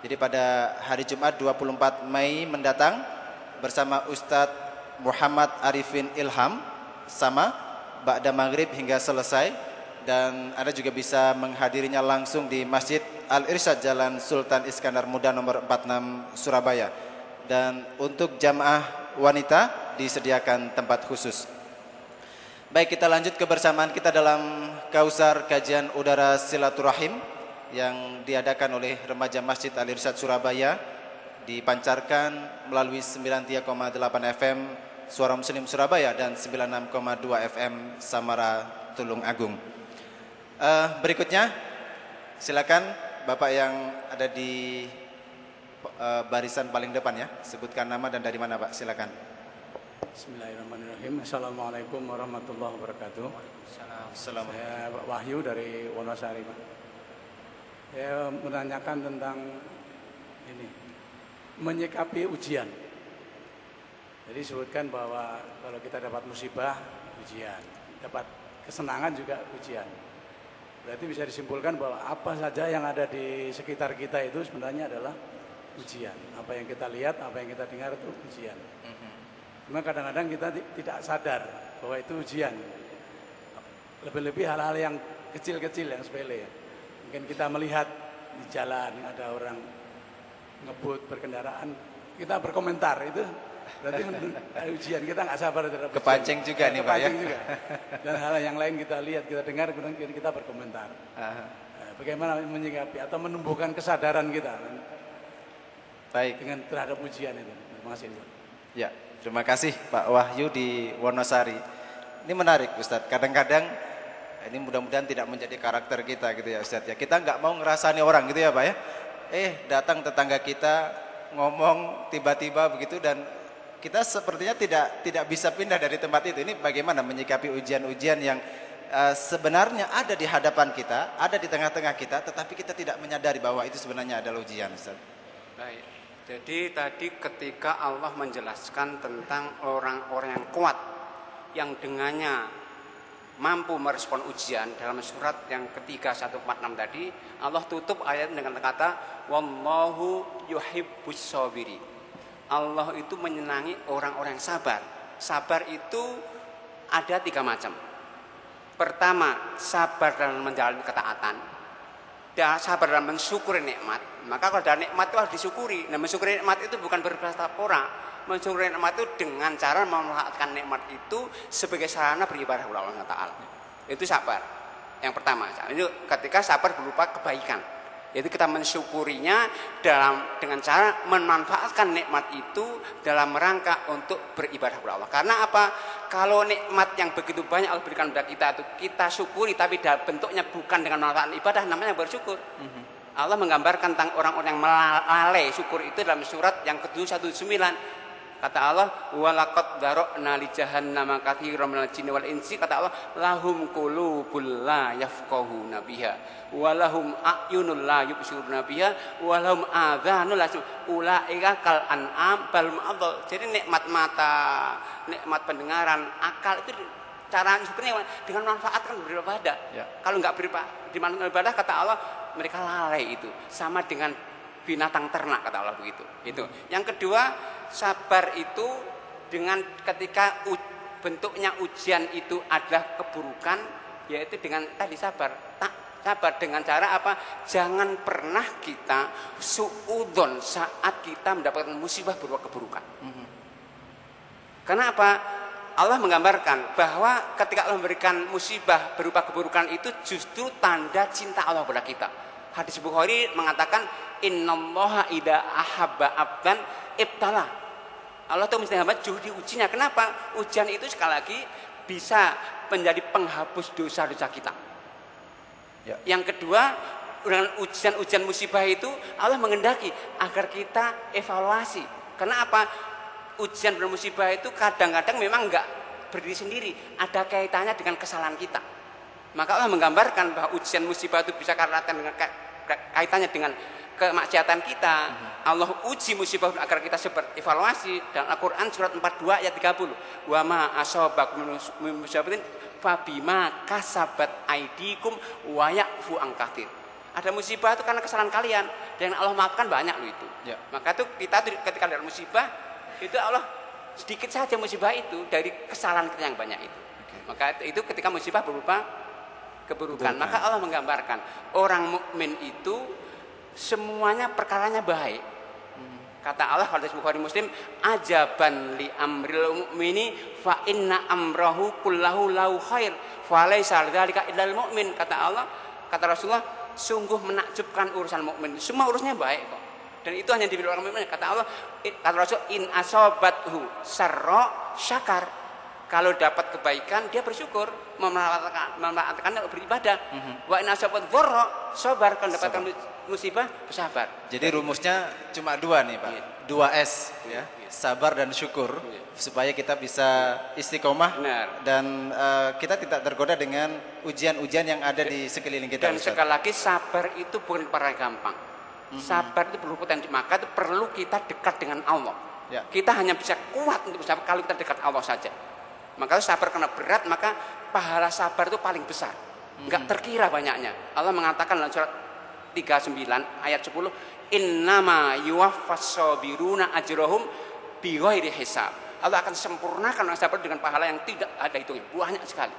Jadi pada hari Jumat 24 Mei mendatang bersama Ustadz Muhammad Arifin Ilham sama ba'da maghrib hingga selesai. Dan Anda juga bisa menghadirinya langsung di Masjid Al-Irsyad Jalan Sultan Iskandar Muda nomor 46 Surabaya. Dan untuk jamaah wanita disediakan tempat khusus. Baik, kita lanjut kebersamaan kita dalam Kausar Kajian Udara Silaturahim yang diadakan oleh remaja Masjid Al-Irsyad Surabaya, dipancarkan melalui 93,8 FM Suara Muslim Surabaya dan 96,2 FM Samara Tulung Agung. Berikutnya silakan Bapak yang ada di barisan paling depan ya, sebutkan nama dan dari mana Pak, silakan. Bismillahirrahmanirrahim. Assalamualaikum warahmatullahi wabarakatuh. Saya Pak Wahyu dari Wonosari, Pak. Saya menanyakan tentang ini, menyikapi ujian. Jadi disebutkan bahwa kalau kita dapat musibah, ujian. Dapat kesenangan juga ujian. Berarti bisa disimpulkan bahwa apa saja yang ada di sekitar kita itu sebenarnya adalah ujian. Apa yang kita lihat, apa yang kita dengar itu ujian. Cuma kadang-kadang kita tidak sadar bahwa itu ujian. Lebih-lebih hal-hal yang kecil-kecil, yang sepele. Mungkin kita melihat di jalan ada orang ngebut berkendaraan, kita berkomentar, itu berarti ujian. Kita nggak sabar terhadap ujian. Kepancing juga nih Pak ya. Juga. Dan hal yang lain kita lihat, kita dengar, kemudian kita berkomentar. Bagaimana menyikapi atau menumbuhkan kesadaran kita baik dengan terhadap ujian itu. Terima kasih Pak. Ya. Terima kasih Pak Wahyu di Wonosari. Ini menarik Ustadz. Kadang-kadang ini mudah-mudahan tidak menjadi karakter kita gitu ya Ustadz ya. Kita nggak mau ngerasani orang gitu ya Pak ya. Datang tetangga kita ngomong tiba-tiba begitu dan kita sepertinya tidak bisa pindah dari tempat itu. Ini bagaimana menyikapi ujian-ujian yang sebenarnya ada di hadapan kita, ada di tengah-tengah kita, tetapi kita tidak menyadari bahwa itu sebenarnya adalah ujian Ustadz. Baik. Jadi tadi ketika Allah menjelaskan tentang orang-orang yang kuat yang dengannya mampu merespon ujian dalam surat yang ketiga 146 tadi, Allah tutup ayat dengan kata wallahu yuhibbus sabiri. Allah itu menyenangi orang-orang yang sabar. Sabar itu ada 3 macam. Pertama, sabar dalam menjalani ketaatan. Sabar dalam mensyukuri nikmat. Maka kalau ada nikmat itu harus disyukuri. Nah, mensyukuri nikmat itu bukan berpesta pora. Mensyukuri nikmat itu dengan cara memanfaatkan nikmat itu sebagai sarana beribadah kepada Allah Taala. Itu sabar. Yang pertama, itu ketika sabar berupa kebaikan. Yaitu kita mensyukurinya dengan cara memanfaatkan nikmat itu dalam rangka untuk beribadah kepada Allah. Karena apa? Kalau nikmat yang begitu banyak Allah berikan kepada kita itu kita syukuri tapi bentuknya bukan dengan manfaat ibadah, namanya bersyukur. Allah menggambarkan tentang orang-orang yang melalai syukur itu dalam surat yang ke-179. Kata Allah, walaqad darokna li jahannama katsiran minal jinni wal insi. Kata Allah, lahum qulubul la yafqahuna biha wa lahum a'yunul la yubsiruna biha wa lahum adhanul la ulaika kal an'am bal ma'adh. Jadi nikmat mata, nikmat pendengaran, akal itu cara syukurnya dengan manfaatkan beribadah. Ya. Kalau enggak beribadah kata Allah, mereka lalai itu, sama dengan binatang ternak kata Allah begitu. Itu. Yang kedua, sabar itu dengan ketika bentuknya ujian itu adalah keburukan, yaitu dengan tadi sabar dengan cara apa? Jangan pernah kita suudzon saat kita mendapatkan musibah berupa keburukan. Karena apa? Allah menggambarkan bahwa ketika Allah memberikan musibah berupa keburukan itu justru tanda cinta Allah kepada kita. Hadis Bukhari mengatakan innallaha idza ahabba abdan ibtala. Allah tuh mesti hamba diujinya. Kenapa? Ujian itu sekali lagi bisa menjadi penghapus dosa-dosa kita. Ya. Yang kedua, dengan ujian-ujian musibah itu Allah mengendaki agar kita evaluasi. Karena apa? Ujian dan musibah itu kadang-kadang memang enggak berdiri sendiri, ada kaitannya dengan kesalahan kita. Maka Allah menggambarkan bahwa ujian musibah itu bisa kaitannya dengan kemaksiatan kita. Allah uji musibah agar kita evaluasi. Dalam Al-Quran surat 42 ayat 30. Wa ma asabakum min musibatin fabima kasabat aidikum wa ya'fu an katsir. Ada musibah itu karena kesalahan kalian, dan Allah maafkan banyak loh itu. Ya. Maka itu kita ketika ada musibah itu Allah sedikit saja musibah itu dari kesalahan kita yang banyak itu. Okay. Maka itu ketika musibah berupa keburukan. Maka Allah menggambarkan orang mukmin itu semuanya perkaranya baik. Kata Allah kalau Bukhari Muslim, ajaban li amril mu'mini fa inna amrahu kullahu lahu khair fa laisa dzalika illal mu'min. Kata Allah, kata Rasulullah, sungguh menakjubkan urusan mukmin. Semua urusannya baik kok. Dan itu hanya dimiliki orang mukmin. Kata Allah, kata Rasul, in asobathu sarra syakar. Kalau dapat kebaikan dia bersyukur, memanfaatkannya beribadah. Wa in asabat dharra sabar, kalau dapatkan musibah bersabar. Jadi rumusnya cuma dua nih Pak, 2S ya, sabar dan syukur, supaya kita bisa istiqomah dan kita tidak tergoda dengan ujian-ujian yang ada di sekeliling kita. Dan sekali lagi sabar itu bukan perkara gampang. Sabar itu perlu potensi, maka itu perlu kita dekat dengan Allah. Kita hanya bisa kuat untuk bersabar kalau kita dekat Allah saja. Maka sabar karena berat, maka pahala sabar itu paling besar. Enggak terkira banyaknya. Allah mengatakan dalam surat 39 ayat 10, innama yuwaffas sabiruna ajrahum bighairi hisab. Allah akan sempurnakan orang sabar dengan pahala yang tidak ada hitungnya, banyak sekali.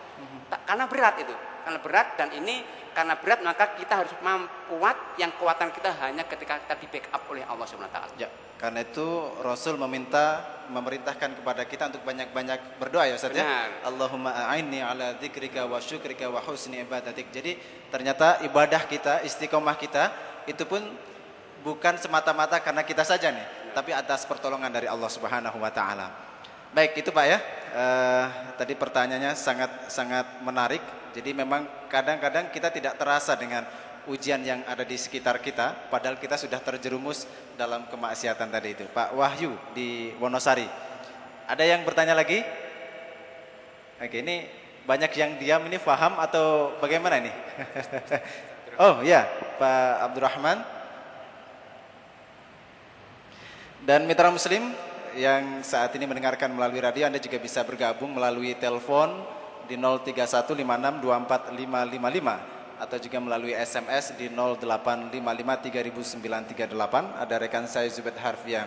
Karena berat itu, karena berat, dan ini karena berat maka kita harus kuat, yang kekuatan kita hanya ketika kita di backup oleh Allah Subhanahu wa taala. Ya, karena itu Rasul memerintahkan kepada kita untuk banyak-banyak berdoa ya Ustaz ya. Allahumma a'inni ala dzikrika wa syukrika wa husni ibadatik. Jadi ternyata ibadah kita, istiqomah kita itu pun bukan semata-mata karena kita saja nih, tapi atas pertolongan dari Allah Subhanahu wa taala. Baik, itu Pak ya. Tadi pertanyaannya sangat menarik. Jadi memang kadang-kadang kita tidak terasa dengan ujian yang ada di sekitar kita, padahal kita sudah terjerumus dalam kemaksiatan tadi itu. Pak Wahyu di Wonosari, ada yang bertanya lagi? Oke, ini banyak yang diam, ini paham atau bagaimana ini? Oh ya, Pak Abdurrahman. Dan mitra muslim yang saat ini mendengarkan melalui radio, Anda juga bisa bergabung melalui telepon di 0315424555 atau juga melalui SMS di 0855300938. Ada rekan saya Zubaid Harfi yang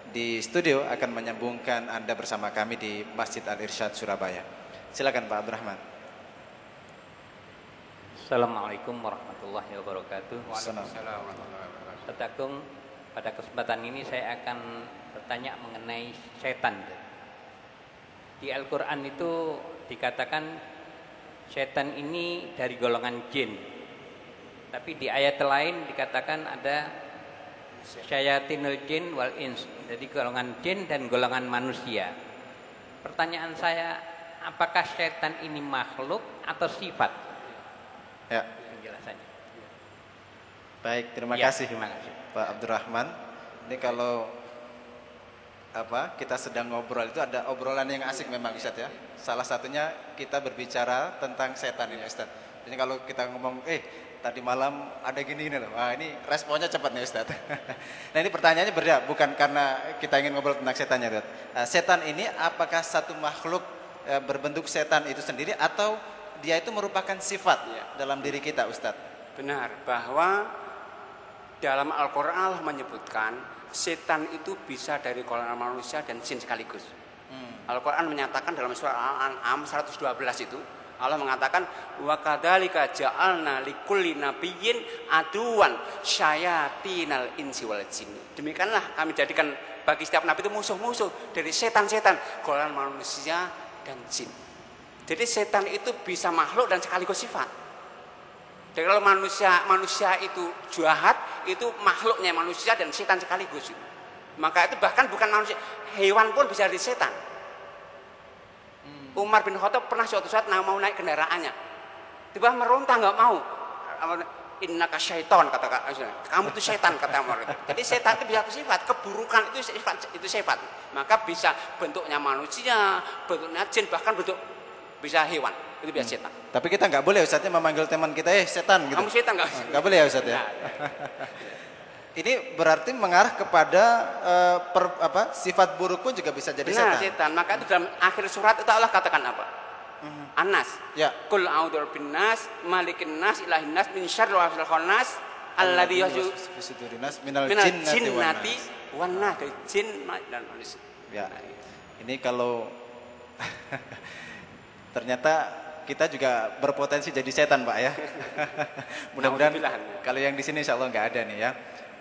di studio akan menyambungkan Anda bersama kami di Masjid Al-Irsyad Surabaya. Silakan Pak Abdurrahman. Assalamualaikum warahmatullahi wabarakatuh. Waalaikumsalam warahmatullahi wabarakatuh. Ustaz Agung, pada kesempatan ini saya akan bertanya mengenai setan. Di Al-Quran itu dikatakan setan ini dari golongan jin. Tapi di ayat lain dikatakan ada syayatinul jin wal ins, jadi golongan jin dan golongan manusia. Pertanyaan saya, apakah setan ini makhluk atau sifat? Ya. Penjelasannya. Baik, terima kasih Pak Abdurrahman. Ini kalau kita sedang ngobrol itu ada obrolan yang asik memang Ustaz ya. Salah satunya kita berbicara tentang setan ini Ustaz. Jadi kalau kita ngomong tadi malam ada gini loh. Wah, ini responnya cepat nih Ustaz. Nah, ini pertanyaannya berbeda, bukan karena kita ingin ngobrol tentang setannya Ustaz. Setan ini apakah satu makhluk berbentuk setan itu sendiri atau dia itu merupakan sifat dalam diri kita Ustaz? Benar, bahwa dalam Al-Quran Allah menyebutkan setan itu bisa dari golongan manusia dan jin sekaligus. Al-Quran menyatakan dalam surah Al-An'am 112 itu, Allah mengatakan wa kadzalika ja'alna likulli nabiyyin aduwan syayatinal insi wal jin. Demikianlah kami jadikan bagi setiap nabi itu musuh-musuh dari setan-setan golongan manusia dan jin. Jadi setan itu bisa makhluk dan sekaligus sifat. Jadi kalau manusia itu jahat, itu makhluknya manusia dan setan sekaligus. Maka itu bahkan bukan manusia, hewan pun bisa jadi setan. Umar bin Khattab pernah suatu saat mau naik kendaraannya, tiba meronta nggak mau. Innaka syaiton, kata kamu itu setan, kata Umar. Jadi setan itu bisa sifat, keburukan itu sifat. Maka bisa bentuknya manusia, bentuknya jin, bahkan bentuk bisa hewan. Itu biasa setan. Tapi kita nggak boleh Ustaznya memanggil teman kita setan gitu. Kamu setan nggak boleh ya Ustaz ya. Ini berarti mengarah kepada sifat buruk pun juga bisa jadi setan. Maka itu dalam akhir surat itu Allah katakan apa? An-Nas. Ya. Qul a'udzu bin-nas, malikin nas, ilahin nas, min syarril wasil khannas, alladzi yuwaswisu fi sudurin nas minal jinnati wan nas, dari jin dan manusia. Ya. Ini kalau ternyata kita juga berpotensi jadi setan Pak ya. Mudah-mudahan kalau yang di sini insya Allah nggak ada nih ya.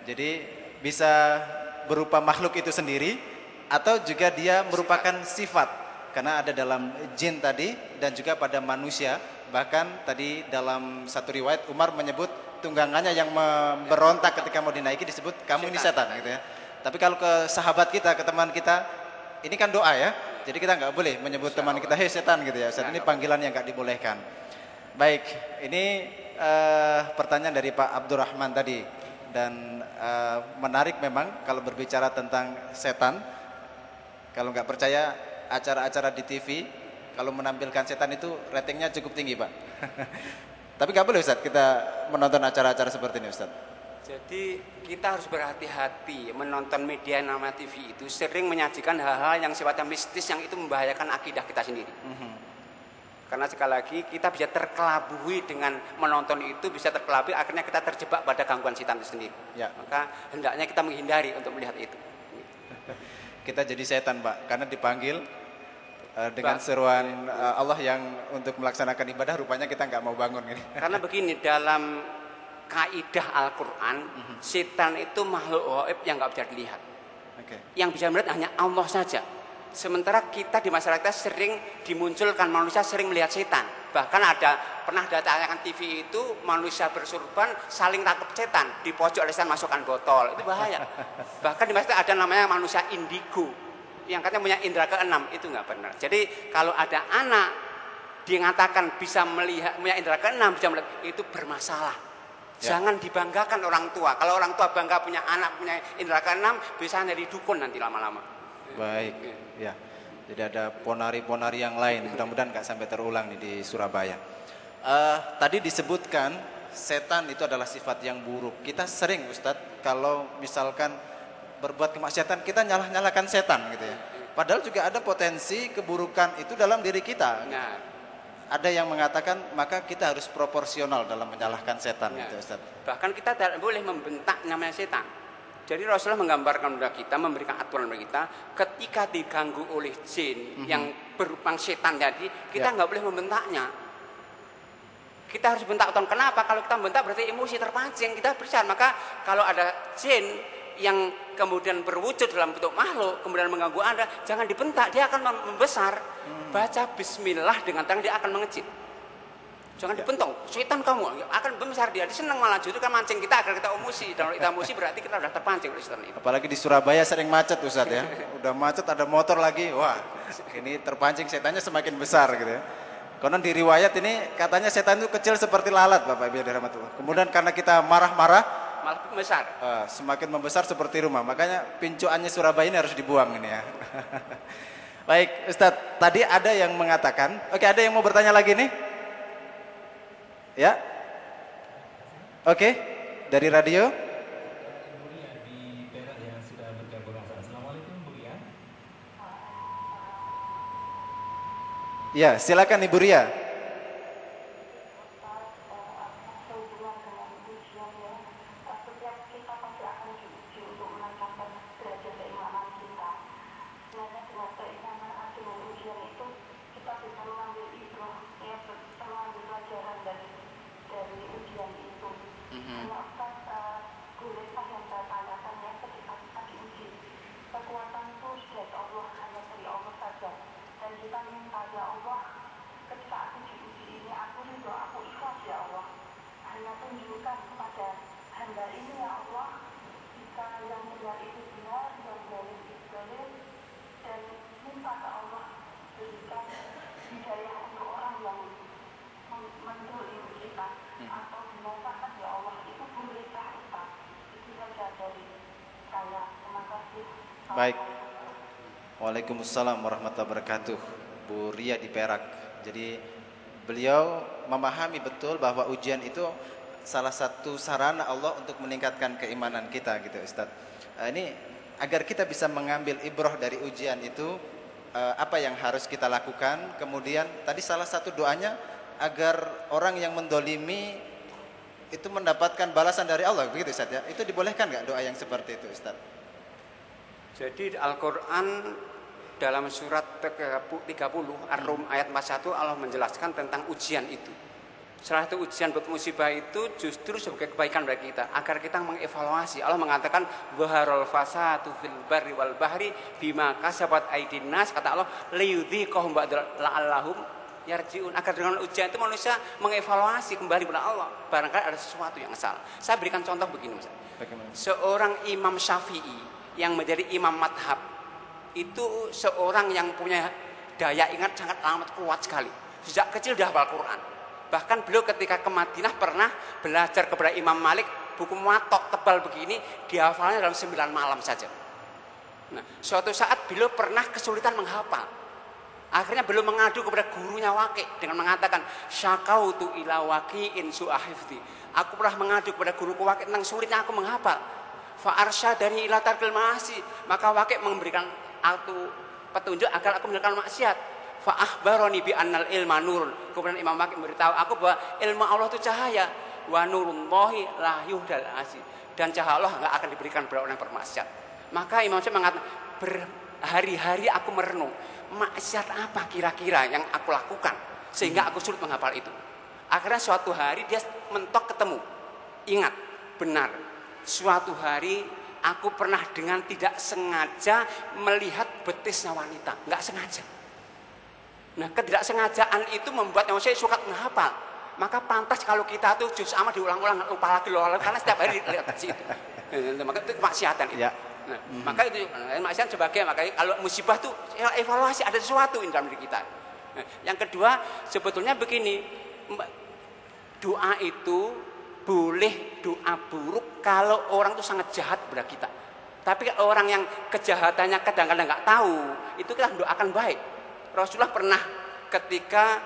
Jadi bisa berupa makhluk itu sendiri atau juga dia merupakan sifat. Karena ada dalam jin tadi dan juga pada manusia. Bahkan tadi dalam satu riwayat Umar menyebut tunggangannya yang memberontak ketika mau dinaiki disebut kamu ini setan gitu ya. Tapi kalau ke sahabat kita, ke teman kita, ini kan doa ya. Jadi kita nggak boleh menyebut teman kita, hei setan gitu ya Ustaz. Ini panggilan yang nggak dibolehkan. Baik, ini pertanyaan dari Pak Abdurrahman tadi. Dan menarik memang kalau berbicara tentang setan. Kalau nggak percaya acara-acara di TV, kalau menampilkan setan itu ratingnya cukup tinggi Pak. Tapi nggak boleh Ustaz kita menonton acara-acara seperti ini Ustaz. Jadi kita harus berhati-hati menonton media nama TV itu sering menyajikan hal-hal yang sifatnya mistis yang itu membahayakan akidah kita sendiri. Karena sekali lagi kita bisa terkelabui dengan menonton itu, bisa terkelabui akhirnya kita terjebak pada gangguan setan itu sendiri. Ya. Maka hendaknya kita menghindari untuk melihat itu. Kita jadi setan Pak, karena dipanggil dengan seruan Allah yang untuk melaksanakan ibadah, rupanya kita nggak mau bangun. Karena begini, dalam kaidah Al-Quran, setan itu makhluk gaib yang nggak bisa dilihat. Yang bisa melihat hanya Allah saja. Sementara kita di masyarakat sering dimunculkan manusia sering melihat setan. Bahkan pernah datakan TV itu manusia bersurban saling tangkap setan di pojok lesan masukkan botol, itu bahaya. Bahkan di masyarakat ada namanya manusia indigo yang katanya punya indera keenam, itu nggak benar. Jadi kalau ada anak dikatakan bisa melihat punya indera keenam, bisa melihat, itu bermasalah. Jangan dibanggakan orang tua. Kalau orang tua bangga punya anak punya indera keenam, bisa jadi dukun nanti lama-lama. Baik, ya. Jadi ada ponari-ponari yang lain. Mudah-mudahan nggak sampai terulang nih di Surabaya. Tadi disebutkan setan itu adalah sifat yang buruk. Kita sering Ustadz kalau misalkan berbuat kemaksiatan kita nyalah-nyalakan setan gitu ya. Padahal juga ada potensi keburukan itu dalam diri kita. Nah. Ada yang mengatakan maka kita harus proporsional dalam menyalahkan setan gitu Ustaz. Bahkan kita tidak boleh membentak namanya setan. Jadi Rasulullah menggambarkan kepada kita, memberikan aturan kepada kita, ketika diganggu oleh jin yang berupa setan tadi, kita nggak boleh membentaknya. Kita harus bentak. Kenapa? Kalau kita membentak berarti emosi terpancing, kita berbicara. Maka kalau ada jin yang kemudian berwujud dalam bentuk makhluk, kemudian mengganggu Anda, jangan dibentak, dia akan membesar. Baca bismillah dengan tangan, dia akan mengecil. Jangan dibentong, setan kamu akan membesar, dia senang malah justru kan mancing kita agar kita emosi. Dan kalau kita emosi berarti kita sudah terpancing oleh setan itu. Apalagi di Surabaya sering macet Ustaz ya. Udah macet ada motor lagi, wah ini terpancing setannya semakin besar gitu ya. Konon di riwayat ini katanya setan itu kecil seperti lalat Bapak Ibu rahmatullah. Kemudian karena kita marah-marah malah besar. Semakin membesar seperti rumah. Makanya pincuannya Surabaya ini harus dibuang ini ya. Baik Ustadz, tadi ada yang mengatakan, oke ada yang mau bertanya lagi nih? Ya, oke, dari radio. Ya, silakan Ibu Ria. Baik. Waalaikumsalam warahmatullahi wabarakatuh. Bu Ria di Perak. Jadi beliau memahami betul bahwa ujian itu salah satu sarana Allah untuk meningkatkan keimanan kita gitu Ustaz. Ini agar kita bisa mengambil ibrah dari ujian itu, apa yang harus kita lakukan. Kemudian tadi salah satu doanya agar orang yang mendolimi itu mendapatkan balasan dari Allah, begitu Ustaz ya. Itu dibolehkan nggak doa yang seperti itu Ustaz? Jadi Al-Quran dalam surat 30 Ar-Rum ayat 41 Allah menjelaskan tentang ujian itu. Salah satu ujian buat musibah itu justru sebagai kebaikan bagi kita, agar kita mengevaluasi. Allah mengatakan zaharul fasadu fil barri wal bahri bima kasabat aydin nas, kata Allah liyudhiqahum ba'da la'allahum yarji'un. Agar dengan ujian itu manusia mengevaluasi kembali kepada Allah, barangkali ada sesuatu yang salah. Saya berikan contoh begini Ustaz. Seorang Imam Syafi'i yang menjadi imam madhab itu seorang yang punya daya ingat sangat amat kuat sekali. Sejak kecil dia hafal Quran. Bahkan beliau ketika ke Madinah pernah belajar kepada Imam Malik, buku Muwatta tebal begini dihafalnya dalam 9 malam saja. Nah, suatu saat beliau pernah kesulitan menghafal. Akhirnya beliau mengadu kepada gurunya Waqi' dengan mengatakan, syakautu ila Waqi'in su'ahifzi. Aku pernah mengadu kepada guruku Waqi' tentang sulitnya aku menghafal. Fa arsyadani ila tarkil ma'asi. Maka Waqi' memberikan aku petunjuk agar aku meninggalkan maksiat. Fa akhbarani bi annal ilma nurun. Kemudian Imam Waqi' memberitahu aku bahwa ilmu Allah itu cahaya. Wa nurullahi la yuhdal asi. Dan cahaya Allah enggak akan diberikan kepada orang yang bermaksiat. Maka Imam Syafi'i mengatakan, berhari-hari aku merenung, maksiat apa kira-kira yang aku lakukan sehingga aku sulit menghafal itu. Akhirnya suatu hari dia mentok ketemu. Ingat, benar. Suatu hari aku pernah dengan tidak sengaja melihat betisnya wanita, enggak sengaja. Nah, ketidaksengajaan itu membuat Imam Syafi'i suka menghafal. Maka pantas kalau kita tuh juz amma diulang-ulang, lupa lagi karena setiap hari lihat di situ. Maka itu kemaksiatan itu. Ya. Nah, maka itu maksiat sebagai, makanya kalau musibah tuh evaluasi ada sesuatu di dalam diri kita. Nah, yang kedua sebetulnya begini, doa itu boleh doa buruk kalau orang tuh sangat jahat kepada kita. Tapi orang yang kejahatannya kadang-kadang nggak tahu, itu kita doakan baik. Rasulullah pernah ketika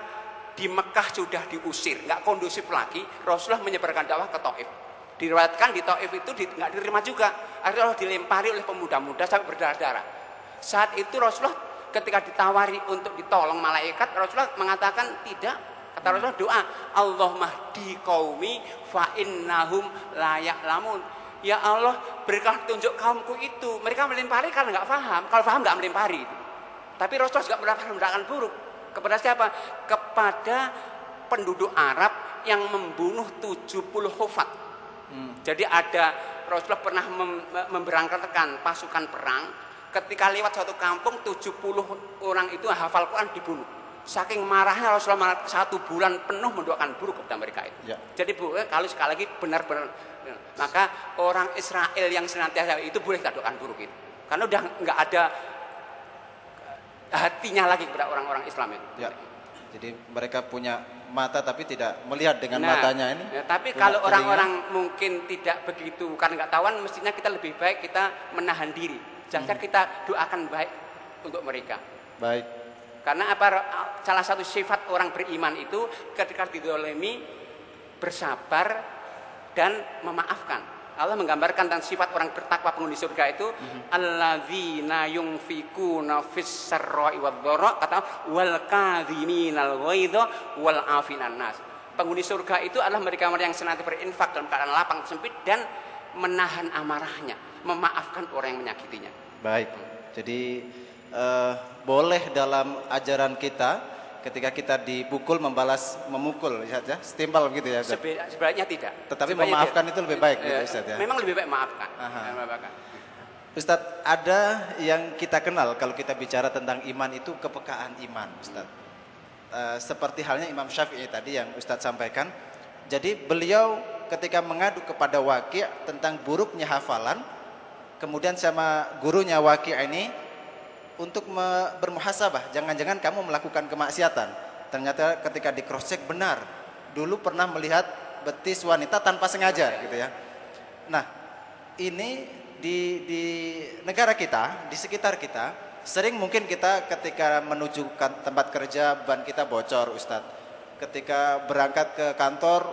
di Mekah sudah diusir, nggak kondusif lagi, Rasulullah menyebarkan dakwah ke Taif. Diriwayatkan di Taif itu nggak diterima juga. Akhirnya dilempari oleh pemuda-muda sampai berdarah-darah. Saat itu Rasulullah ketika ditawari untuk ditolong malaikat, Rasulullah mengatakan tidak. Kata Rasulullah doa, Allahumma hdi qaumi fa innahum la ya'lamun. Ya Allah, berikan tunjuk kaumku itu. Mereka melempari karena nggak paham. Kalau paham nggak melempari itu. Tapi Rasulullah juga mendapatkan buruk. Kepada siapa? Kepada penduduk Arab yang membunuh 70 hufat. Jadi ada Rasulullah pernah memberangkatkan pasukan perang. Ketika lewat suatu kampung 70 orang itu hafal Quran dibunuh. Saking marahnya Rasulullah 1 bulan penuh mendoakan buruk kepada mereka itu. Ya. Jadi kalau sekali lagi benar-benar, maka orang Israel yang senantiasa itu boleh kita doakan buruk itu. Karena udah nggak ada hatinya lagi kepada orang-orang Islam itu. Ya. Jadi mereka punya mata tapi tidak melihat dengan matanya ini. Ya, tapi kalau orang-orang mungkin tidak begitu karena nggak tahuan, mestinya kita lebih baik kita menahan diri. Jangan kita doakan baik untuk mereka. Baik. Karena apa? Salah satu sifat orang beriman itu ketika dizalimi bersabar dan memaafkan. Allah menggambarkan tentang sifat orang bertakwa penghuni surga itu alladzina yunfikuna fis sarra'i wadh-dharra, kata wal kadhiminal ghaidha wal 'afinan nas. Penghuni surga itu adalah mereka yang senantiasa berinfak dalam keadaan lapang sempit dan menahan amarahnya, memaafkan orang yang menyakitinya. Baik. Jadi boleh dalam ajaran kita ketika kita dipukul membalas memukul saja, setimpal begitu ya Ustaz? Sebenarnya tidak. Tetapi memaafkan itu lebih baik gitu Ustaz ya? Memang lebih baik maafkan. Ustaz, ada yang kita kenal kalau kita bicara tentang iman itu kepekaan iman Ustaz. Seperti halnya Imam Syafi'i tadi yang Ustaz sampaikan. Jadi beliau ketika mengadu kepada Waqi' tentang buruknya hafalan, kemudian sama gurunya Waqi' ini untuk bermuhasabah, jangan-jangan kamu melakukan kemaksiatan. Ternyata ketika di cross check benar, dulu pernah melihat betis wanita tanpa sengaja gitu ya. Nah, ini di negara kita, di sekitar kita, sering mungkin kita ketika menuju tempat kerja ban kita bocor Ustadz. Ketika berangkat ke kantor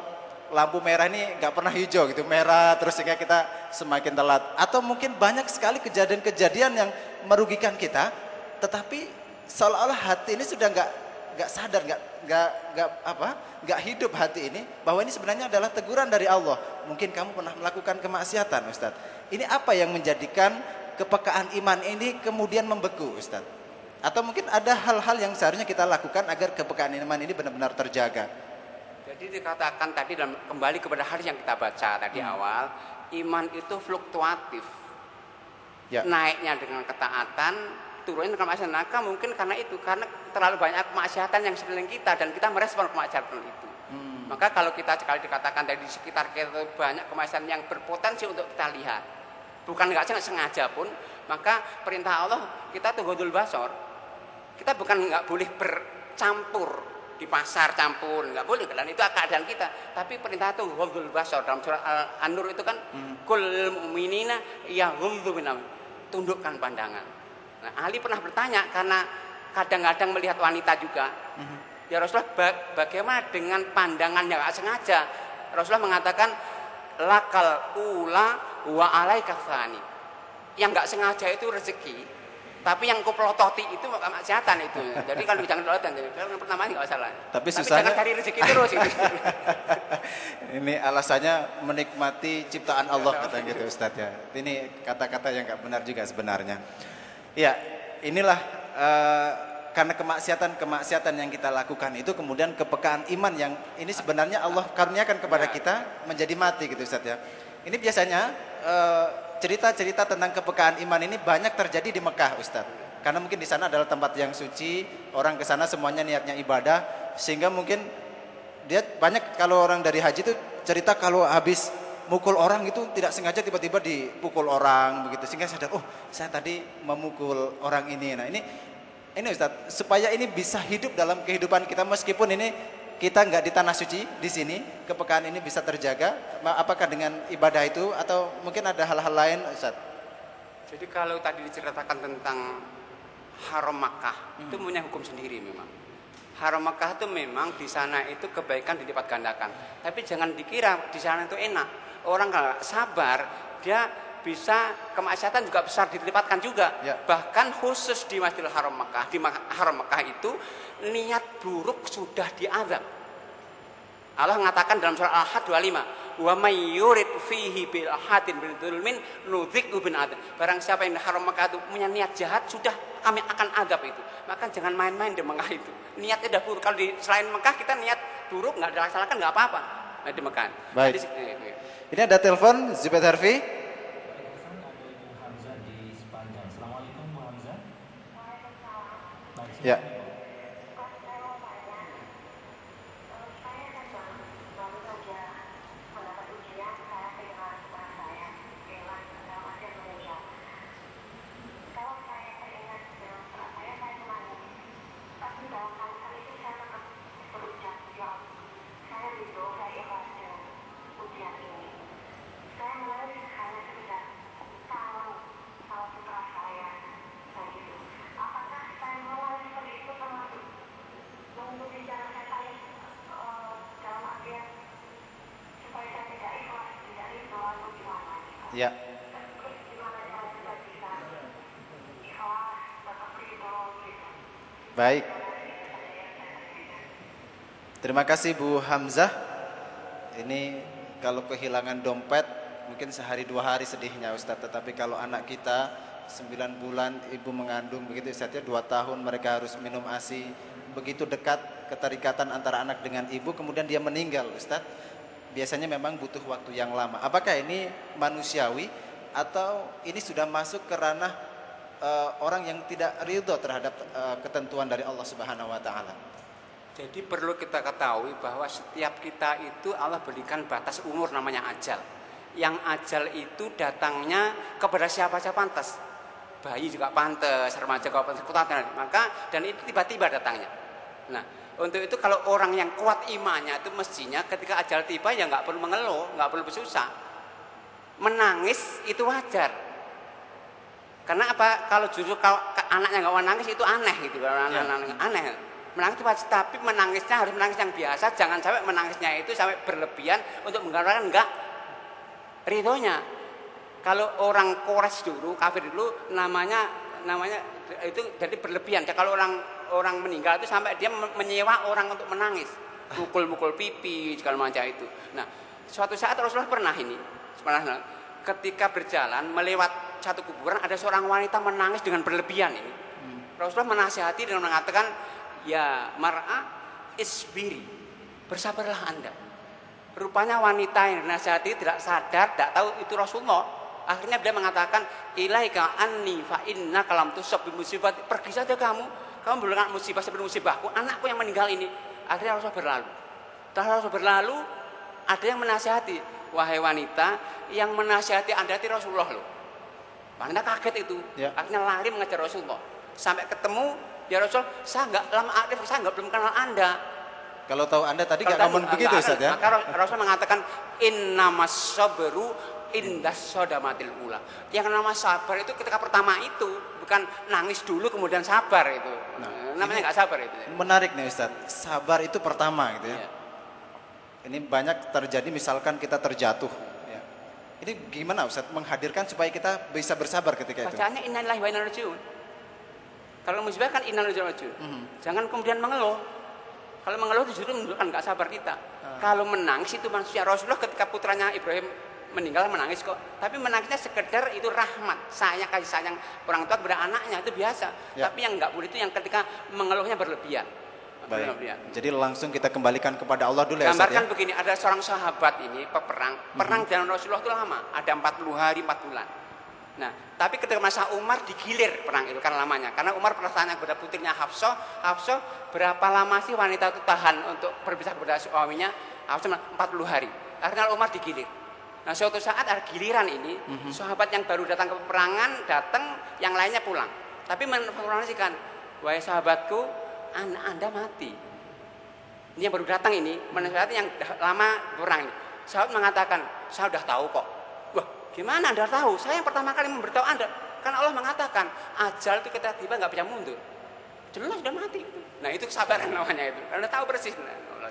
lampu merah ini nggak pernah hijau gitu, merah terus sehingga kita semakin telat. Atau mungkin banyak sekali kejadian-kejadian yang merugikan kita, tetapi seolah-olah hati ini sudah nggak sadar, nggak hidup hati ini bahwa ini sebenarnya adalah teguran dari Allah. Mungkin kamu pernah melakukan kemaksiatan, Ustadz. Ini apa yang menjadikan kepekaan iman ini kemudian membeku, Ustadz? Atau mungkin ada hal-hal yang seharusnya kita lakukan agar kepekaan iman ini benar-benar terjaga? Jadi dikatakan tadi kembali kepada hadis yang kita baca tadi awal, iman itu fluktuatif. Ya. Naiknya dengan ketaatan, turunnya dengan kemaksiatan. Maka mungkin karena terlalu banyak kemaksiatan yang sekeliling kita dan kita merespon kemaksiatan itu. Maka kalau kita sekali dikatakan dari sekitar kita banyak kemaksiatan yang berpotensi untuk kita lihat, bukan nggak sengaja pun, Maka perintah Allah kita tuh ghadul basar. Kita bukan nggak boleh bercampur di pasar campur, nggak boleh, dan itu keadaan kita. Tapi perintah itu ghadul basar dalam surah An-Nur itu kan kul mu'minina yaghuddu min tundukkan pandangan. Nah, Ali pernah bertanya karena kadang-kadang melihat wanita juga. Ya Rasulullah, bagaimana dengan pandangan yang nggak sengaja? Rasulullah mengatakan lakal ula wa alaika tsani. Yang nggak sengaja itu rezeki, tapi yang kuplototi itu kemaksiatan itu. Jadi kalau jangan pelototan, yang pertama nggak masalah. Tapi susahnya jangan cari rezeki terus itu. Ini alasannya menikmati ciptaan Allah kata gitu Ustaz ya. Ini kata-kata yang nggak benar juga sebenarnya. Ya, inilah karena kemaksiatan yang kita lakukan itu kemudian kepekaan iman yang ini sebenarnya Allah karuniakan kepada kita menjadi mati gitu Ustaz ya. Ini biasanya cerita-cerita tentang kepekaan iman ini banyak terjadi di Mekah Ustaz. Karena mungkin di sana adalah tempat yang suci, orang ke sana semuanya niatnya ibadah, sehingga mungkin dia banyak kalau orang dari haji itu cerita kalau habis mukul orang itu tidak sengaja tiba-tiba dipukul orang begitu, sehingga sadar, oh saya tadi memukul orang ini. Nah ini Ustaz, supaya ini bisa hidup dalam kehidupan kita meskipun ini kita nggak di tanah suci di sini, kepekaan ini bisa terjaga. Apakah dengan ibadah itu atau mungkin ada hal-hal lain, Ustaz? Jadi kalau tadi diceritakan tentang Haram Makkah itu punya hukum sendiri memang. Haram Makkah itu memang di sana itu kebaikan dilipat gandakan. Tapi jangan dikira di sana itu enak. Orang kalau sabar dia bisa kemaksiatan juga besar dilipatkan juga. Ya. Bahkan khusus di Masjidil Haram Makkah, di Haram Makkah itu niat buruk sudah diazab. Allah mengatakan dalam surah Al-Had 25, "Wa may yurid fihi bil ahadin bil dzulmin nudzikhu bin adzab." Barang siapa yang di Haram Makkah itu punya niat jahat, sudah kami akan azab itu. Maka jangan main-main di Mekah itu. Niatnya dah buruk. Kalau di selain Mekah kita niat buruk enggak dilaksanakan enggak apa-apa. Nah, di Mekah. Baik. Ini ada telepon Zubaid Harfi. Ya. Ya. Baik. Terima kasih Bu Hamzah. Ini kalau kehilangan dompet mungkin sehari dua hari sedihnya Ustaz. Tetapi kalau anak kita 9 bulan ibu mengandung begitu Ustaz ya, 2 tahun mereka harus minum ASI, begitu dekat keterikatan antara anak dengan ibu, kemudian dia meninggal Ustaz. Biasanya memang butuh waktu yang lama. Apakah ini manusiawi atau ini sudah masuk ke ranah orang yang tidak ridho terhadap ketentuan dari Allah Subhanahu wa taala? Jadi perlu kita ketahui bahwa setiap kita itu Allah berikan batas umur namanya ajal. Yang ajal itu datangnya kepada siapa saja pantas. Bayi juga pantas, remaja juga pantas, maka dan itu tiba-tiba datangnya. Nah, untuk itu kalau orang yang kuat imannya itu mestinya ketika ajal tiba ya nggak perlu mengeluh, nggak perlu bersusah. Menangis itu wajar. Karena apa? Kalau justru kalau anaknya nggak menangis itu aneh gitu, aneh. Menangis itu wajar, tapi menangisnya harus menangis yang biasa, jangan sampai menangisnya itu sampai berlebihan untuk menggambarkan enggak ridhonya. Kalau orang Quraisy dulu, kafir dulu namanya itu jadi berlebihan. Kalau orang meninggal itu sampai dia menyewa orang untuk menangis, mukul-mukul pipi segala macam itu. Nah, suatu saat Rasulullah pernah ketika berjalan melewat satu kuburan ada seorang wanita menangis dengan berlebihan ini. Rasulullah menasihati dengan mengatakan, "Ya mar'a isbiri, bersabarlah Anda." Rupanya wanita yang dinasihati tidak sadar, tidak tahu itu Rasulullah. Akhirnya dia mengatakan, "Ilaika anni fa innaka lam tusab bi musibah." Pergi saja kamu belum kena musibah seperti musibahku, anakku yang meninggal ini. Akhirnya Rasul berlalu. Setelah Rasul berlalu, ada yang menasihati, "Wahai wanita, yang menasihati Anda itu Rasulullah loh. Wanita kaget itu, akhirnya lari mengejar Rasulullah. Sampai ketemu, ya Rasul, saya nggak lama arif, saya belum kenal Anda. Kalau tahu Anda tadi nggak ngomong begitu Ustaz ya? Maka Rasul mengatakan innamas sabru indas sodamatil ula. Yang nama sabar itu ketika pertama itu, bukan nangis dulu kemudian sabar itu. Namanya nggak sabar itu. Menarik nih Ustaz, sabar itu pertama gitu ya. Ini banyak terjadi misalkan kita terjatuh. Ya. Ini gimana Ustaz menghadirkan supaya kita bisa bersabar ketika itu? Bacaannya innalillahi wa inna ilaihi raji'un. Kalau musibah kan innalillahi wa inna ilaihi raji'un. Jangan kemudian mengeluh. Kalau mengeluh itu justru menunjukkan nggak sabar kita. Kalau menangis itu manusia. Rasulullah ketika putranya Ibrahim meninggal menangis kok. Tapi menangisnya sekedar itu rahmat. Kasih sayang orang tua kepada anaknya itu biasa. Tapi yang nggak boleh itu yang ketika mengeluhnya berlebihan. Baik. Jadi langsung kita kembalikan kepada Allah dulu ya Ustaz. Gambarkan begini, ada seorang sahabat ini perang dengan Rasulullah itu lama, ada 40 hari 4 bulan. Nah, tapi ketika masa Umar digilir perang itu kan lamanya. Karena Umar pernah tanya kepada putrinya Hafsah, berapa lama sih wanita itu tahan untuk berpisah kepada suaminya? Hafsah 40 hari. Akhirnya Umar digilir. Nah, suatu saat ada giliran ini, sahabat yang baru datang ke peperangan datang, yang lainnya pulang. Tapi menginformasikan, wahai sahabatku, anak Anda mati. Ini yang baru datang ini, menasihati yang lama perang ini. Sahabat mengatakan, saya sudah tahu kok. Wah, gimana Anda tahu? Saya yang pertama kali memberitahu Anda. Karena Allah mengatakan, ajal itu kita tiba nggak bisa mundur. Jelas sudah mati. Nah, itu kesabaran namanya itu. Anda tahu persis.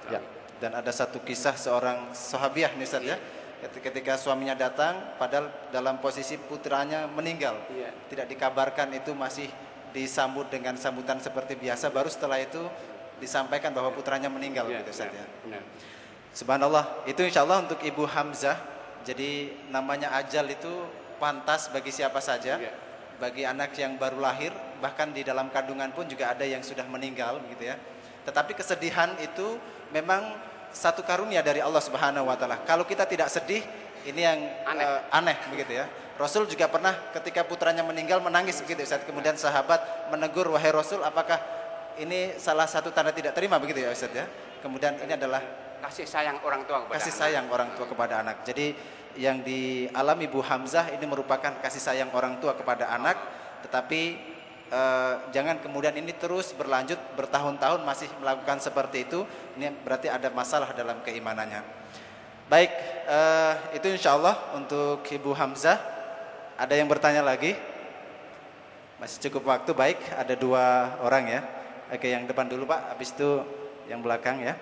Ya. Dan ada satu kisah seorang sahabiah nih Ustaz ya. Ketika suaminya datang, padahal dalam posisi putranya meninggal. Tidak dikabarkan itu masih disambut dengan sambutan seperti biasa, baru setelah itu disampaikan bahwa putranya meninggal gitu Ustaz ya. Subhanallah, itu insya Allah untuk Ibu Hamzah. Jadi namanya ajal itu pantas bagi siapa saja, bagi anak yang baru lahir, bahkan di dalam kandungan pun juga ada yang sudah meninggal begitu ya. Tetapi kesedihan itu memang satu karunia dari Allah Subhanahu wa taala. Kalau kita tidak sedih, ini yang aneh begitu ya. Rasul juga pernah ketika putranya meninggal menangis begitu Ustaz. Kemudian sahabat menegur, wahai Rasul, apakah ini salah satu tanda tidak terima begitu ya Ustaz ya. Kemudian ini adalah kasih sayang orang tua kepada kasih sayang orang tua kepada anak. Jadi yang dialami Ibu Hamzah ini merupakan kasih sayang orang tua kepada anak, tetapi jangan kemudian ini terus berlanjut bertahun-tahun masih melakukan seperti itu. Ini berarti ada masalah dalam keimanannya. Baik, itu insya Allah untuk Ibu Hamzah. Ada yang bertanya lagi? Masih cukup waktu. Baik, ada 2 orang ya. Oke, yang depan dulu Pak, habis itu yang belakang ya.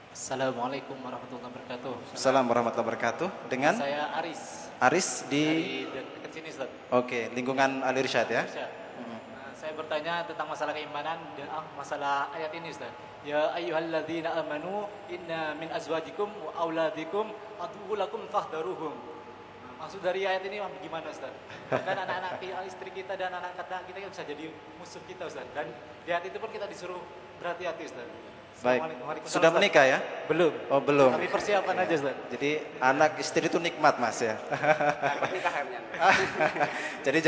Assalamualaikum warahmatullahi wabarakatuh. Assalamualaikum warahmatullahi wabarakatuh. Dengan? Saya Aris. Aris di dekat sini Ustaz. Oke, lingkungan Al Irsyad ya. Nah, saya bertanya tentang masalah keimanan dan masalah ayat ini Ustaz. Ya ayyuhalladzina amanu inna min azwajikum wa auladikum aduwwun lakum fahdharuhum. Maksud dari ayat ini gimana Ustaz? Dan anak-anak istri kita dan anak-anak kita bisa jadi musuh kita Ustaz. Dan di ayat itu pun kita disuruh berhati-hati Ustaz. Baik, sudah menikah ya? Belum. Oh belum. Tapi persiapan aja Ustaz. Jadi anak istri itu nikmat Mas ya. Jadi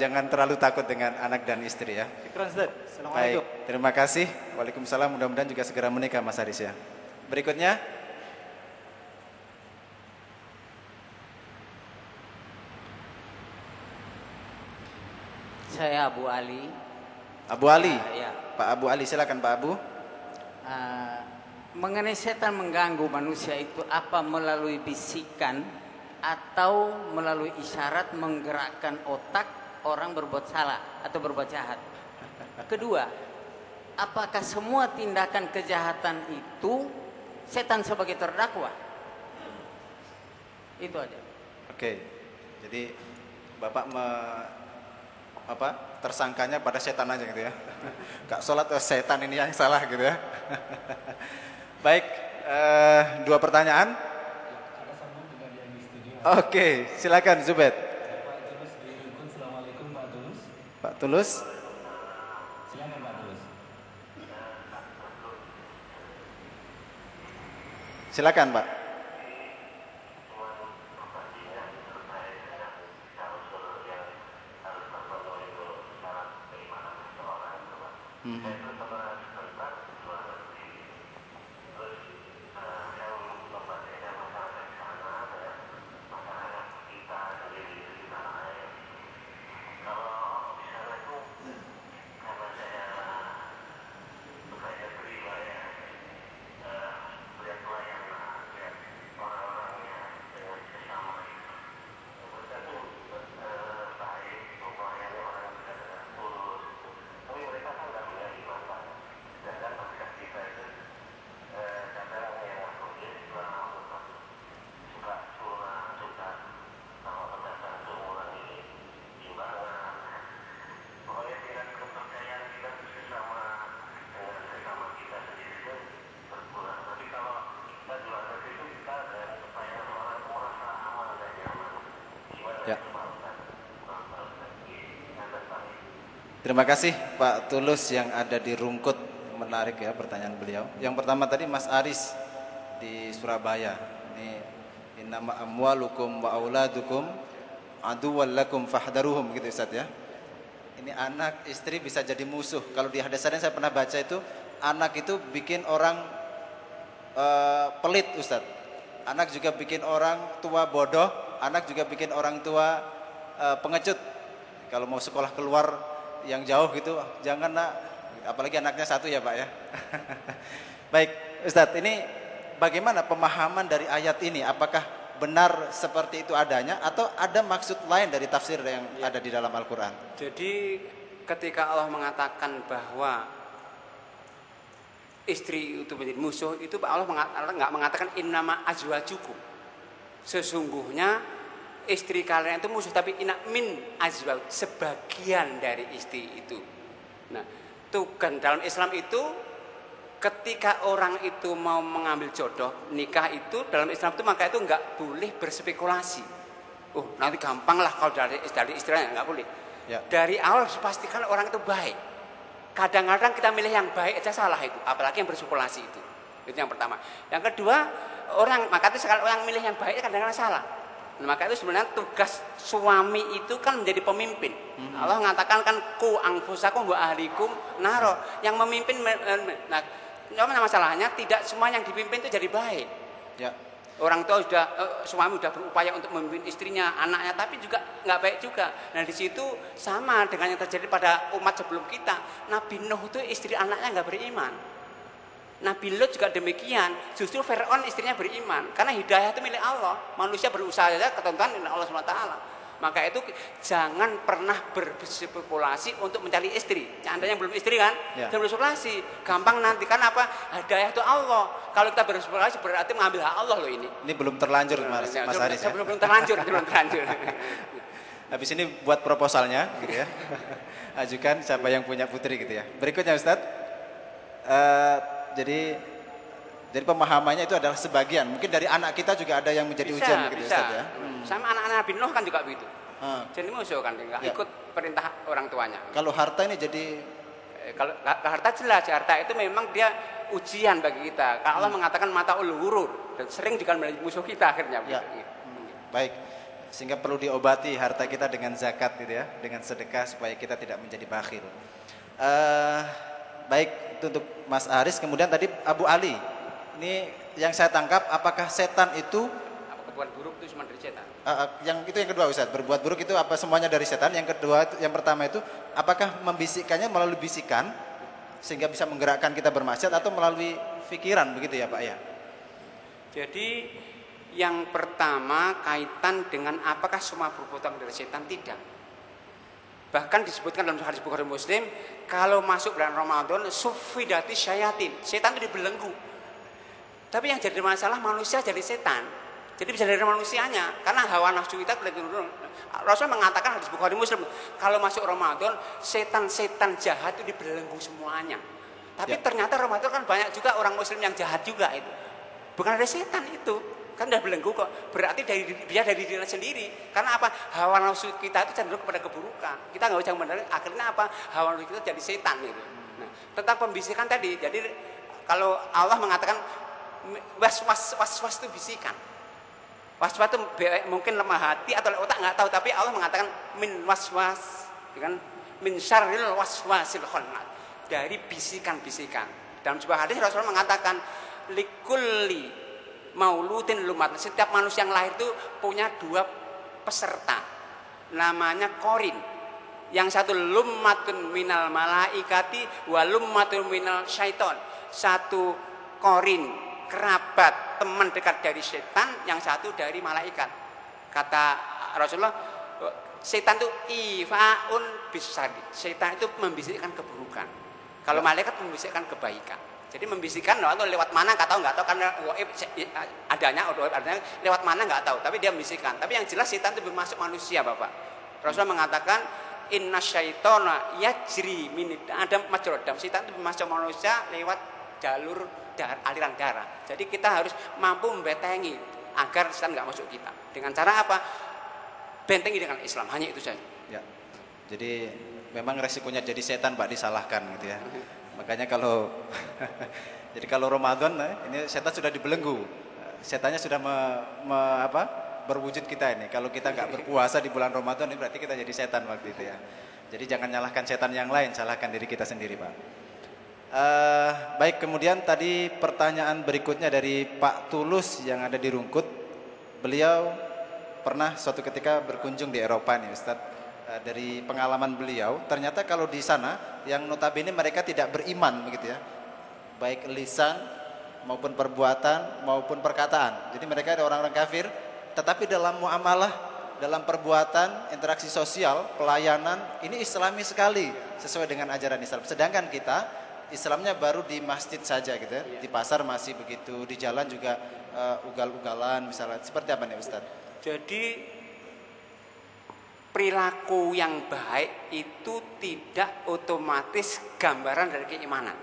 jangan terlalu takut dengan anak dan istri ya. Assalamualaikum. Baik, terima kasih. Waalaikumsalam. Mudah-mudahan juga segera menikah Mas Aris ya. Berikutnya. Saya Abu Ali. Abu Ali. Ya. Pak Abu Ali, silakan Pak Abu. Mengenai setan mengganggu manusia itu apa melalui bisikan atau melalui isyarat menggerakkan otak orang berbuat salah atau berbuat jahat? Kedua, apakah semua tindakan kejahatan itu setan sebagai terdakwa? Itu aja. Oke. Jadi Bapak tersangkanya pada setan aja gitu ya. Gak sholat setan ini yang salah gitu ya. Baik, 2 pertanyaan. Oke, silakan Zubed. Pak Tulus. Silakan Pak Tulus. Silakan Pak. Terima kasih Pak Tulus yang ada di Rungkut. Menarik ya pertanyaan beliau. Yang pertama tadi Mas Aris di Surabaya. Ini innama amwalukum wa auladukum aduwwal lakum fahdharuhum gitu Ustaz ya. Ini anak istri bisa jadi musuh. Kalau di hadis yang saya pernah baca itu, anak itu bikin orang pelit Ustaz. Anak juga bikin orang tua bodoh, anak juga bikin orang tua pengecut. Kalau mau sekolah keluar yang jauh gitu, jangan nak, apalagi anaknya satu ya Pak ya. Baik Ustaz, ini bagaimana pemahaman dari ayat ini? Apakah benar seperti itu adanya atau ada maksud lain dari tafsir yang ada di dalam Al-Quran? Jadi ketika Allah mengatakan bahwa istri itu menjadi musuh, itu Allah nggak mengatakan innama azwajukum. Sesungguhnya istri kalian itu musuh, tapi inna min azwaj, sebagian dari istri itu. Nah, itu kan dalam Islam itu ketika orang itu mau mengambil jodoh, nikah itu dalam Islam itu maka itu nggak boleh berspekulasi. Oh, nanti gampang lah kalau dari istrinya, nggak boleh. Ya. Dari awal harus pastikan orang itu baik. Kadang-kadang kita milih yang baik aja salah itu, apalagi yang berspekulasi itu. Itu yang pertama. Yang kedua, maka itu sekali orang milih yang baik kadang-kadang salah. Nah, maka itu sebenarnya tugas suami itu kan menjadi pemimpin. Allah mengatakan kan ku anfusakum wa ahlikum naro, yang memimpin. Nah, masalahnya tidak semua yang dipimpin itu jadi baik. Ya. Orang tua suami sudah berupaya untuk memimpin istrinya, anaknya, tapi juga nggak baik juga. Nah di situ sama dengan yang terjadi pada umat sebelum kita. Nabi Nuh itu istri anaknya nggak beriman. Nabi Lut juga demikian. Justru Fir'aun istrinya beriman, karena hidayah itu milik Allah. Manusia berusaha saja, ketentuan Allah SWT. Maka itu jangan pernah berspekulasi untuk mencari istri. Anda yang belum istri kan, jangan berspekulasi. Gampang nanti kan apa? Hidayah itu Allah. Kalau kita berspekulasi berarti mengambil hak Allah loh ini. Ini belum terlanjur Mas Haris ya? Belum terlanjur. Habis ini buat proposalnya gitu ya. Ajukan siapa yang punya putri gitu ya. Berikutnya Ustadz. Jadi pemahamannya itu adalah sebagian. Mungkin dari anak kita juga ada yang menjadi ujian gitu Ustaz ya. Sama anak-anak Nabi Nuh kan juga begitu. Jadi musuh kan, nggak ikut perintah orang tuanya. Kalau harta ini jadi kalau harta jelas, harta itu memang dia ujian bagi kita. Kalau Allah mengatakan mata ul hurur, dan sering juga menjadi musuh kita akhirnya. Ya. Baik, sehingga perlu diobati harta kita dengan zakat gitu ya, dengan sedekah supaya kita tidak menjadi bakhil. Baik, itu untuk Mas Aris. Kemudian tadi Abu Ali, ini yang saya tangkap, apakah setan itu berbuat buruk itu cuma dari setan? Yang kedua Ustaz, berbuat buruk itu apa semuanya dari setan? Yang kedua, yang pertama itu apakah membisikkannya melalui bisikan sehingga bisa menggerakkan kita bermaksiat atau melalui pikiran begitu ya Pak ya? Jadi yang pertama kaitan dengan apakah semua perbuatan dari setan? Tidak. Bahkan disebutkan dalam hadis Bukhari Muslim, kalau masuk bulan Ramadan sufidati syayatin, setan itu dibelenggu. Tapi yang jadi masalah manusia jadi setan. Jadi bisa dari manusianya, karena hawa nafsu kita Rasul mengatakan hadis Bukhari Muslim, kalau masuk Ramadan setan-setan jahat itu dibelenggu semuanya. Tapi ternyata Ramadan kan banyak juga orang Muslim yang jahat juga itu. Bukan ada setan itu, kan udah belenggu kok. Berarti dari diri sendiri. Karena apa? Hawa nafsu kita itu cenderung kepada keburukan. Kita nggak usah benar. Akhirnya apa? Hawa nafsu kita jadi setan itu. Nah, tentang pembisikan tadi. Jadi kalau Allah mengatakan was itu bisikan. Was-was itu mungkin lemah hati atau otak nggak tahu, tapi Allah mengatakan min was-was, kan? Min syarril waswasil khannas, dari bisikan-bisikan. Dalam sebuah hadis Rasulullah mengatakan likulli mauludin lumat, setiap manusia yang lahir itu punya dua peserta, namanya korin. Yang satu lummatun minal malaikati wa lummatun minal syaiton. Satu korin, kerabat, teman dekat dari setan, yang satu dari malaikat. Kata Rasulullah, setan itu ifaun bisadi. Setan itu membisikkan keburukan. Kalau malaikat membisikkan kebaikan. Jadi membisikkan lewat mana nggak tahu karena adanya lewat mana nggak tahu. Tapi dia membisikkan. Tapi yang jelas setan itu masuk manusia, Bapak. Rasulullah mengatakan inna syaitona yajri min adam majrodam. Setan itu masuk manusia lewat jalur aliran darah. Jadi kita harus mampu membentengi agar setan nggak masuk kita. Dengan cara apa? Bentengi dengan Islam. Hanya itu saja. Ya. Jadi memang resikonya jadi setan Pak, disalahkan gitu ya. Makanya kalau jadi kalau Ramadan ini setan sudah dibelenggu. Setannya sudah berwujud kita ini. Kalau kita nggak berpuasa di bulan Ramadan ini berarti kita jadi setan waktu itu ya. Jadi jangan nyalahkan setan yang lain, salahkan diri kita sendiri Pak. Baik, kemudian tadi pertanyaan berikutnya dari Pak Tulus yang ada di Rungkut. Beliau pernah suatu ketika berkunjung di Eropa nih Ustadz. Dari pengalaman beliau, ternyata kalau di sana yang notabene mereka tidak beriman begitu ya, baik lisan maupun perbuatan maupun perkataan. Jadi mereka ada orang-orang kafir, tetapi dalam muamalah, dalam perbuatan, interaksi sosial, pelayanan ini Islami sekali, sesuai dengan ajaran Islam. Sedangkan kita Islamnya baru di masjid saja gitu ya, di pasar masih begitu, di jalan juga ugal-ugalan misalnya. Seperti apa nih Ustaz? Jadi perilaku yang baik itu tidak otomatis gambaran dari keimanan.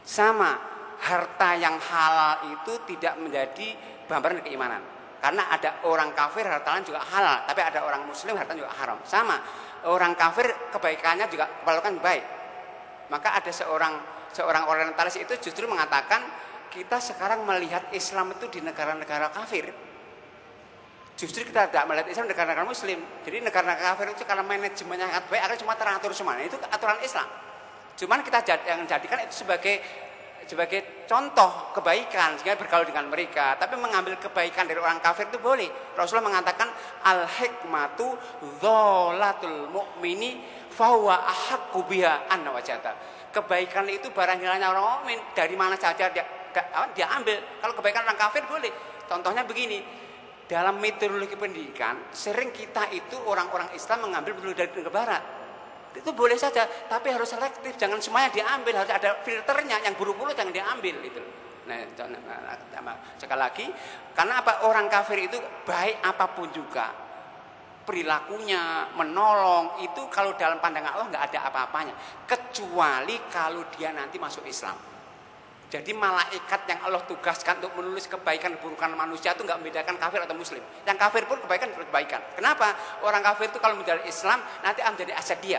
Sama, harta yang halal itu tidak menjadi gambaran dari keimanan. Karena ada orang kafir hartanya juga halal, tapi ada orang muslim hartanya juga haram. Sama, orang kafir kebaikannya juga kebaikan baik. Maka ada seorang orientalis itu justru mengatakan kita sekarang melihat Islam itu di negara-negara kafir. Justru kita tidak melihat Islam di negara-negara muslim. Jadi negara-negara kafir itu karena manajemennya sangat baik, akhirnya cuma teratur semua. Itu aturan Islam. Cuman kita yang jadikan itu sebagai contoh kebaikan sehingga bergaul dengan mereka. Tapi mengambil kebaikan dari orang kafir itu boleh. Rasulullah mengatakan al-hikmatu dzolatul mu'mini fahuwa ahaqqu biha an wajata. Kebaikan itu barang hilangnya orang mukmin, dari mana saja dia ambil. Kalau kebaikan orang kafir boleh. Contohnya begini. Dalam metodologi pendidikan, sering kita itu orang-orang Islam mengambil metode dari negara barat. Itu boleh saja, tapi harus selektif. Jangan semuanya diambil, harus ada filternya. Yang buruk-buruk jangan diambil. Gitu. Nah, sekali lagi, karena apa? Orang kafir itu baik apapun juga, perilakunya, menolong, itu kalau dalam pandangan Allah nggak ada apa-apanya. Kecuali kalau dia nanti masuk Islam. Jadi malaikat yang Allah tugaskan untuk menulis kebaikan dan keburukan manusia itu nggak membedakan kafir atau muslim. Yang kafir pun kebaikan. Kenapa? Orang kafir itu kalau menjadi Islam nanti akan menjadi asadia.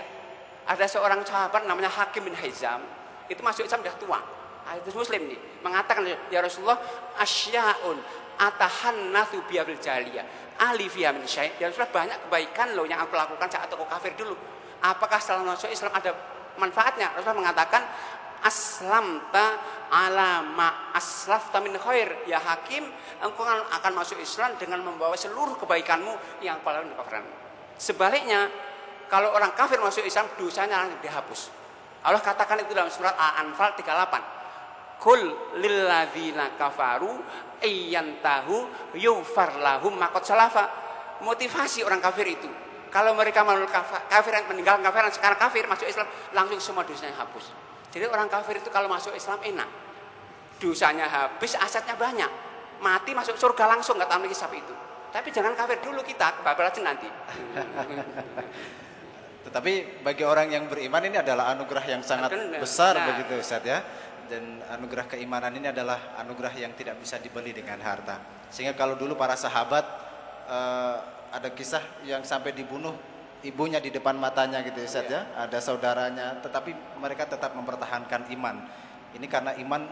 Ada seorang sahabat namanya Hakim bin Hizam, itu masuk Islam sudah tua. Itu muslim nih, mengatakan ya Rasulullah asyaun atahannatsu biya fil jaliyah. Ali fiha min syai'. Ya Rasulullah, banyak kebaikan loh yang aku lakukan saat aku kafir dulu. Apakah setelah masuk Islam ada manfaatnya? Rasulullah mengatakan aslamta ala ma aslafta min khair. Ya Hakim, engkau akan masuk Islam dengan membawa seluruh kebaikanmu yang paling kekafiran. Sebaliknya, kalau orang kafir masuk Islam, dosanya langsung dihapus. Allah katakan itu dalam surat Al-Anfal 38. Qul lilladzina kafaru ayyantahu yufar lahum ma qad salafa. Motivasi orang kafir itu, kalau mereka meninggalkan kafiran, sekarang kafir masuk Islam, langsung semua dosanya hapus. Jadi orang kafir itu kalau masuk Islam enak, dosanya habis, asetnya banyak, mati masuk surga langsung, nggak tahu lagi siapa itu. Tapi jangan kafir dulu, kita kebablasan nanti. Tetapi bagi orang yang beriman ini adalah anugerah yang sangat besar begitu Ustaz ya. Dan anugerah keimanan ini adalah anugerah yang tidak bisa dibeli dengan harta. Sehingga kalau dulu para sahabat ada kisah yang sampai dibunuh ibunya di depan matanya gitu Ustaz ya. Ada saudaranya, tetapi mereka tetap mempertahankan iman. Ini karena iman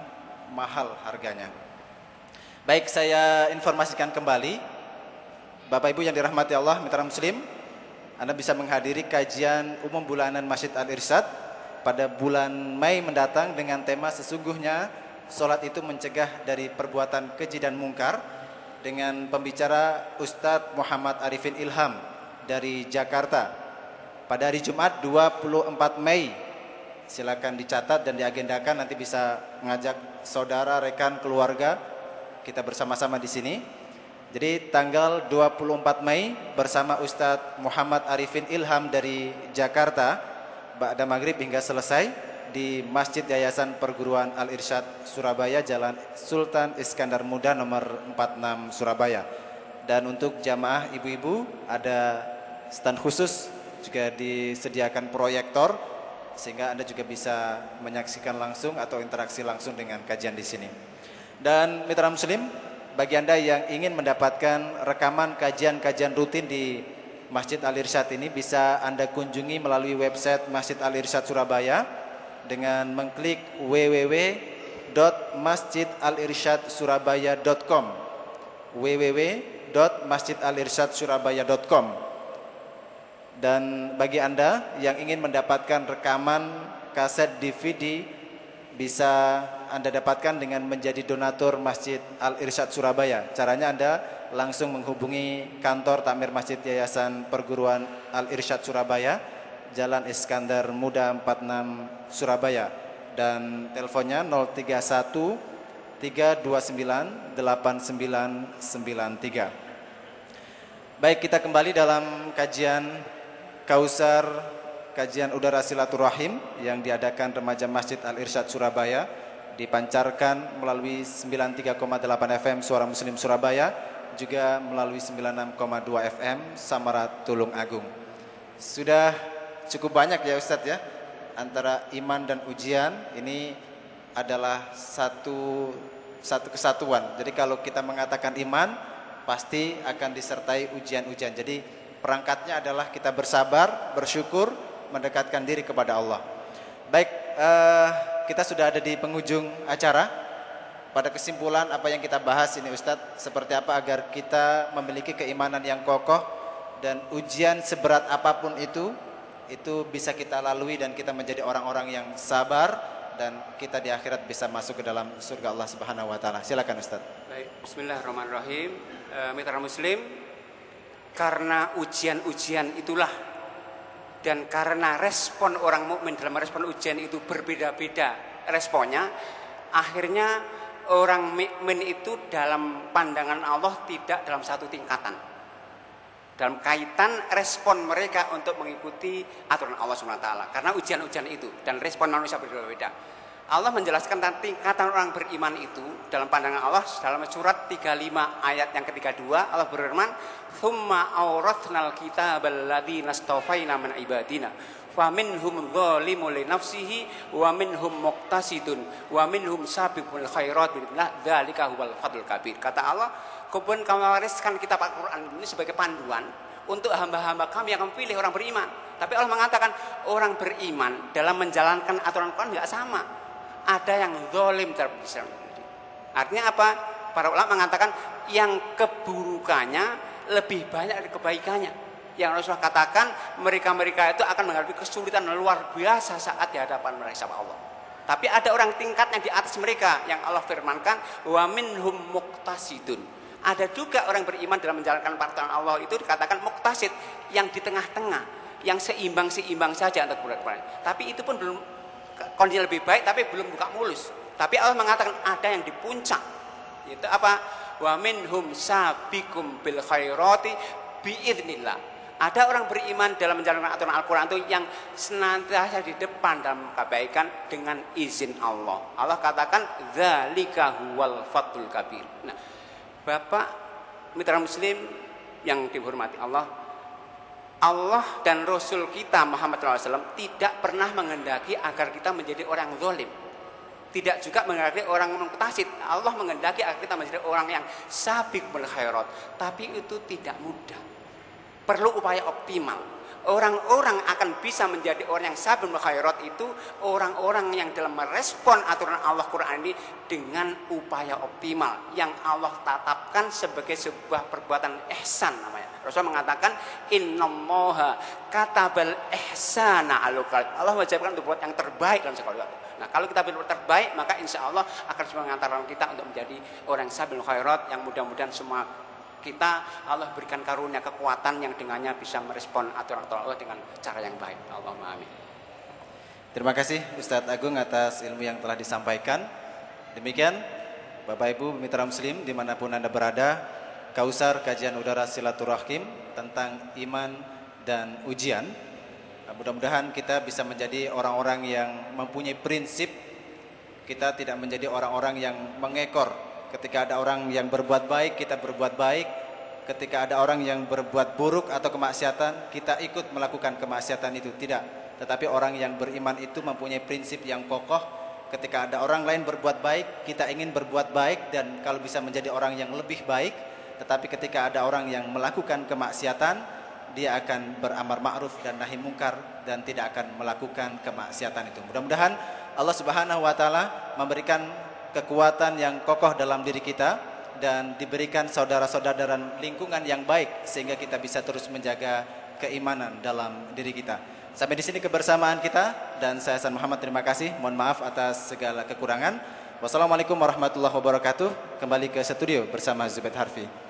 mahal harganya. Baik, saya informasikan kembali Bapak Ibu yang dirahmati Allah, mitra muslim, Anda bisa menghadiri kajian umum bulanan Masjid Al-Irsyad pada bulan Mei mendatang dengan tema sesungguhnya sholat itu mencegah dari perbuatan keji dan mungkar, dengan pembicara Ustadz Muhammad Arifin Ilham dari Jakarta pada hari Jumat 24 Mei. Silakan dicatat dan diagendakan, nanti bisa mengajak saudara, rekan, keluarga kita bersama-sama di sini. Jadi tanggal 24 Mei bersama Ustadz Muhammad Arifin Ilham dari Jakarta, ba'da maghrib hingga selesai di Masjid Yayasan Perguruan Al-Irsyad Surabaya, Jalan Sultan Iskandar Muda nomor 46 Surabaya. Dan untuk jamaah ibu-ibu ada stand khusus, juga disediakan proyektor sehingga Anda juga bisa menyaksikan langsung atau interaksi langsung dengan kajian di sini. Dan mitra muslim, bagi Anda yang ingin mendapatkan rekaman kajian-kajian rutin di Masjid Al-Irsyad ini bisa Anda kunjungi melalui website Masjid Al-Irsyad Surabaya dengan mengklik www.masjidalirsyadsurabaya.com www.masjidalirsyadsurabaya.com. Dan bagi Anda yang ingin mendapatkan rekaman kaset DVD, bisa Anda dapatkan dengan menjadi donatur Masjid Al-Irsyad Surabaya. Caranya Anda langsung menghubungi kantor takmir Masjid Yayasan Perguruan Al-Irsyad Surabaya, Jalan Iskandar Muda 46 Surabaya, dan teleponnya 031 329 8993. Baik, kita kembali dalam kajian Kausar, kajian udara silaturahim yang diadakan remaja Masjid Al-Irsyad Surabaya, dipancarkan melalui 93,8 FM Suara Muslim Surabaya, juga melalui 96,2 FM Samarat Tulung Agung. Sudah cukup banyak ya Ustadz ya, antara iman dan ujian ini adalah satu kesatuan. Jadi kalau kita mengatakan iman, pasti akan disertai ujian-ujian. Jadi perangkatnya adalah kita bersabar, bersyukur, mendekatkan diri kepada Allah. Baik, kita sudah ada di penghujung acara. Pada kesimpulan apa yang kita bahas ini Ustadz, seperti apa agar kita memiliki keimanan yang kokoh dan ujian seberat apapun itu bisa kita lalui dan kita menjadi orang-orang yang sabar dan kita di akhirat bisa masuk ke dalam surga Allah Subhanahu wa taala. Silakan Ustadz. Baik, bismillahirrahmanirrahim. Mitra muslim, karena ujian-ujian itulah dan karena respon orang mukmin dalam respon ujian itu berbeda-beda responnya, akhirnya orang mukmin itu dalam pandangan Allah tidak dalam satu tingkatan dalam kaitan respon mereka untuk mengikuti aturan Allah SWT, karena ujian-ujian itu dan respon manusia berbeda-beda. Allah menjelaskan tentang tingkatan orang beriman itu dalam pandangan Allah dalam surat 35 ayat yang ke-32. Allah berfirman, "Tsumma awrathnal kitabal ladzina istafaina min ibadina faminhum dzalimun li nafsihi wa minhum muqtasidun wa minhum sabiqul khairat biidznillah dzalika huwal fadlul kabir." Kata Allah, kemudian kami wariskan kitab Al-Quran ini sebagai panduan untuk hamba-hamba kami yang memilih orang beriman. Tapi Allah mengatakan orang beriman dalam menjalankan aturan Al-Quran tidak sama. Ada yang zalim terhadap Islam. Artinya apa? Para ulama mengatakan yang keburukannya lebih banyak dari kebaikannya. Yang Rasulullah katakan mereka-mereka itu akan menghadapi kesulitan luar biasa saat di hadapan mereka Allah. Tapi ada orang tingkat yang di atas mereka yang Allah firmankan wa minhum muqtasidun. Ada juga orang beriman dalam menjalankan peraturan Allah itu dikatakan muqtasid, yang di tengah-tengah, yang seimbang-seimbang saja untuk berat-berat. Tapi itu pun belum kondisi lebih baik, tapi belum buka mulus. Tapi Allah mengatakan ada yang di puncak. Itu apa? Wa minhum sabiqum bil khairati biidznillah. Ada orang beriman dalam menjalankan aturan Al-Quran itu yang senantiasa di depan dalam kebaikan dengan izin Allah. Allah katakan dzalika huwal fadlul kabir. Nah, Bapak mitra muslim yang dihormati Allah dan Rasul kita Muhammad SAW tidak pernah menghendaki agar kita menjadi orang zalim. Tidak juga menghendaki orang muqtasid. Allah menghendaki agar kita menjadi orang yang sabiqul khairat. Tapi itu tidak mudah. Perlu upaya optimal. Orang-orang akan bisa menjadi orang yang sabiqul khairat itu orang-orang yang dalam merespon aturan Allah Quran ini dengan upaya optimal yang Allah tetapkan sebagai sebuah perbuatan ihsan namanya. Rasul mengatakan innallaha katabal ihsana alal qalb. Allah wajibkan untuk buat yang terbaik dalam segala sesuatu. Nah, kalau kita berbuat terbaik, maka insya Allah akan mengantarkan kita untuk menjadi orang sabiqul khairat yang mudah-mudahan semua kita Allah berikan karunia kekuatan yang dengannya bisa merespon aturan Allah dengan cara yang baik. Allahumma amin. Terima kasih Ustadz Agung atas ilmu yang telah disampaikan. Demikian Bapak Ibu mitra muslim dimanapun Anda berada, Kausar kajian udara silaturahim tentang iman dan ujian. Mudah-mudahan kita bisa menjadi orang-orang yang mempunyai prinsip. Kita tidak menjadi orang-orang yang mengekor. Ketika ada orang yang berbuat baik, kita berbuat baik. Ketika ada orang yang berbuat buruk atau kemaksiatan, kita ikut melakukan kemaksiatan itu. Tidak. Tetapi orang yang beriman itu mempunyai prinsip yang kokoh. Ketika ada orang lain berbuat baik, kita ingin berbuat baik dan kalau bisa menjadi orang yang lebih baik. Tetapi ketika ada orang yang melakukan kemaksiatan dia akan beramar ma'ruf dan nahi mungkar dan tidak akan melakukan kemaksiatan itu. Mudah-mudahan Allah Subhanahu wa taala memberikan kekuatan yang kokoh dalam diri kita dan diberikan saudara-saudara dan lingkungan yang baik sehingga kita bisa terus menjaga keimanan dalam diri kita. Sampai di sini kebersamaan kita dan saya Hasan Muhammad terima kasih. Mohon maaf atas segala kekurangan. Wassalamualaikum warahmatullahi wabarakatuh. Kembali ke studio bersama Zubaid Harfi.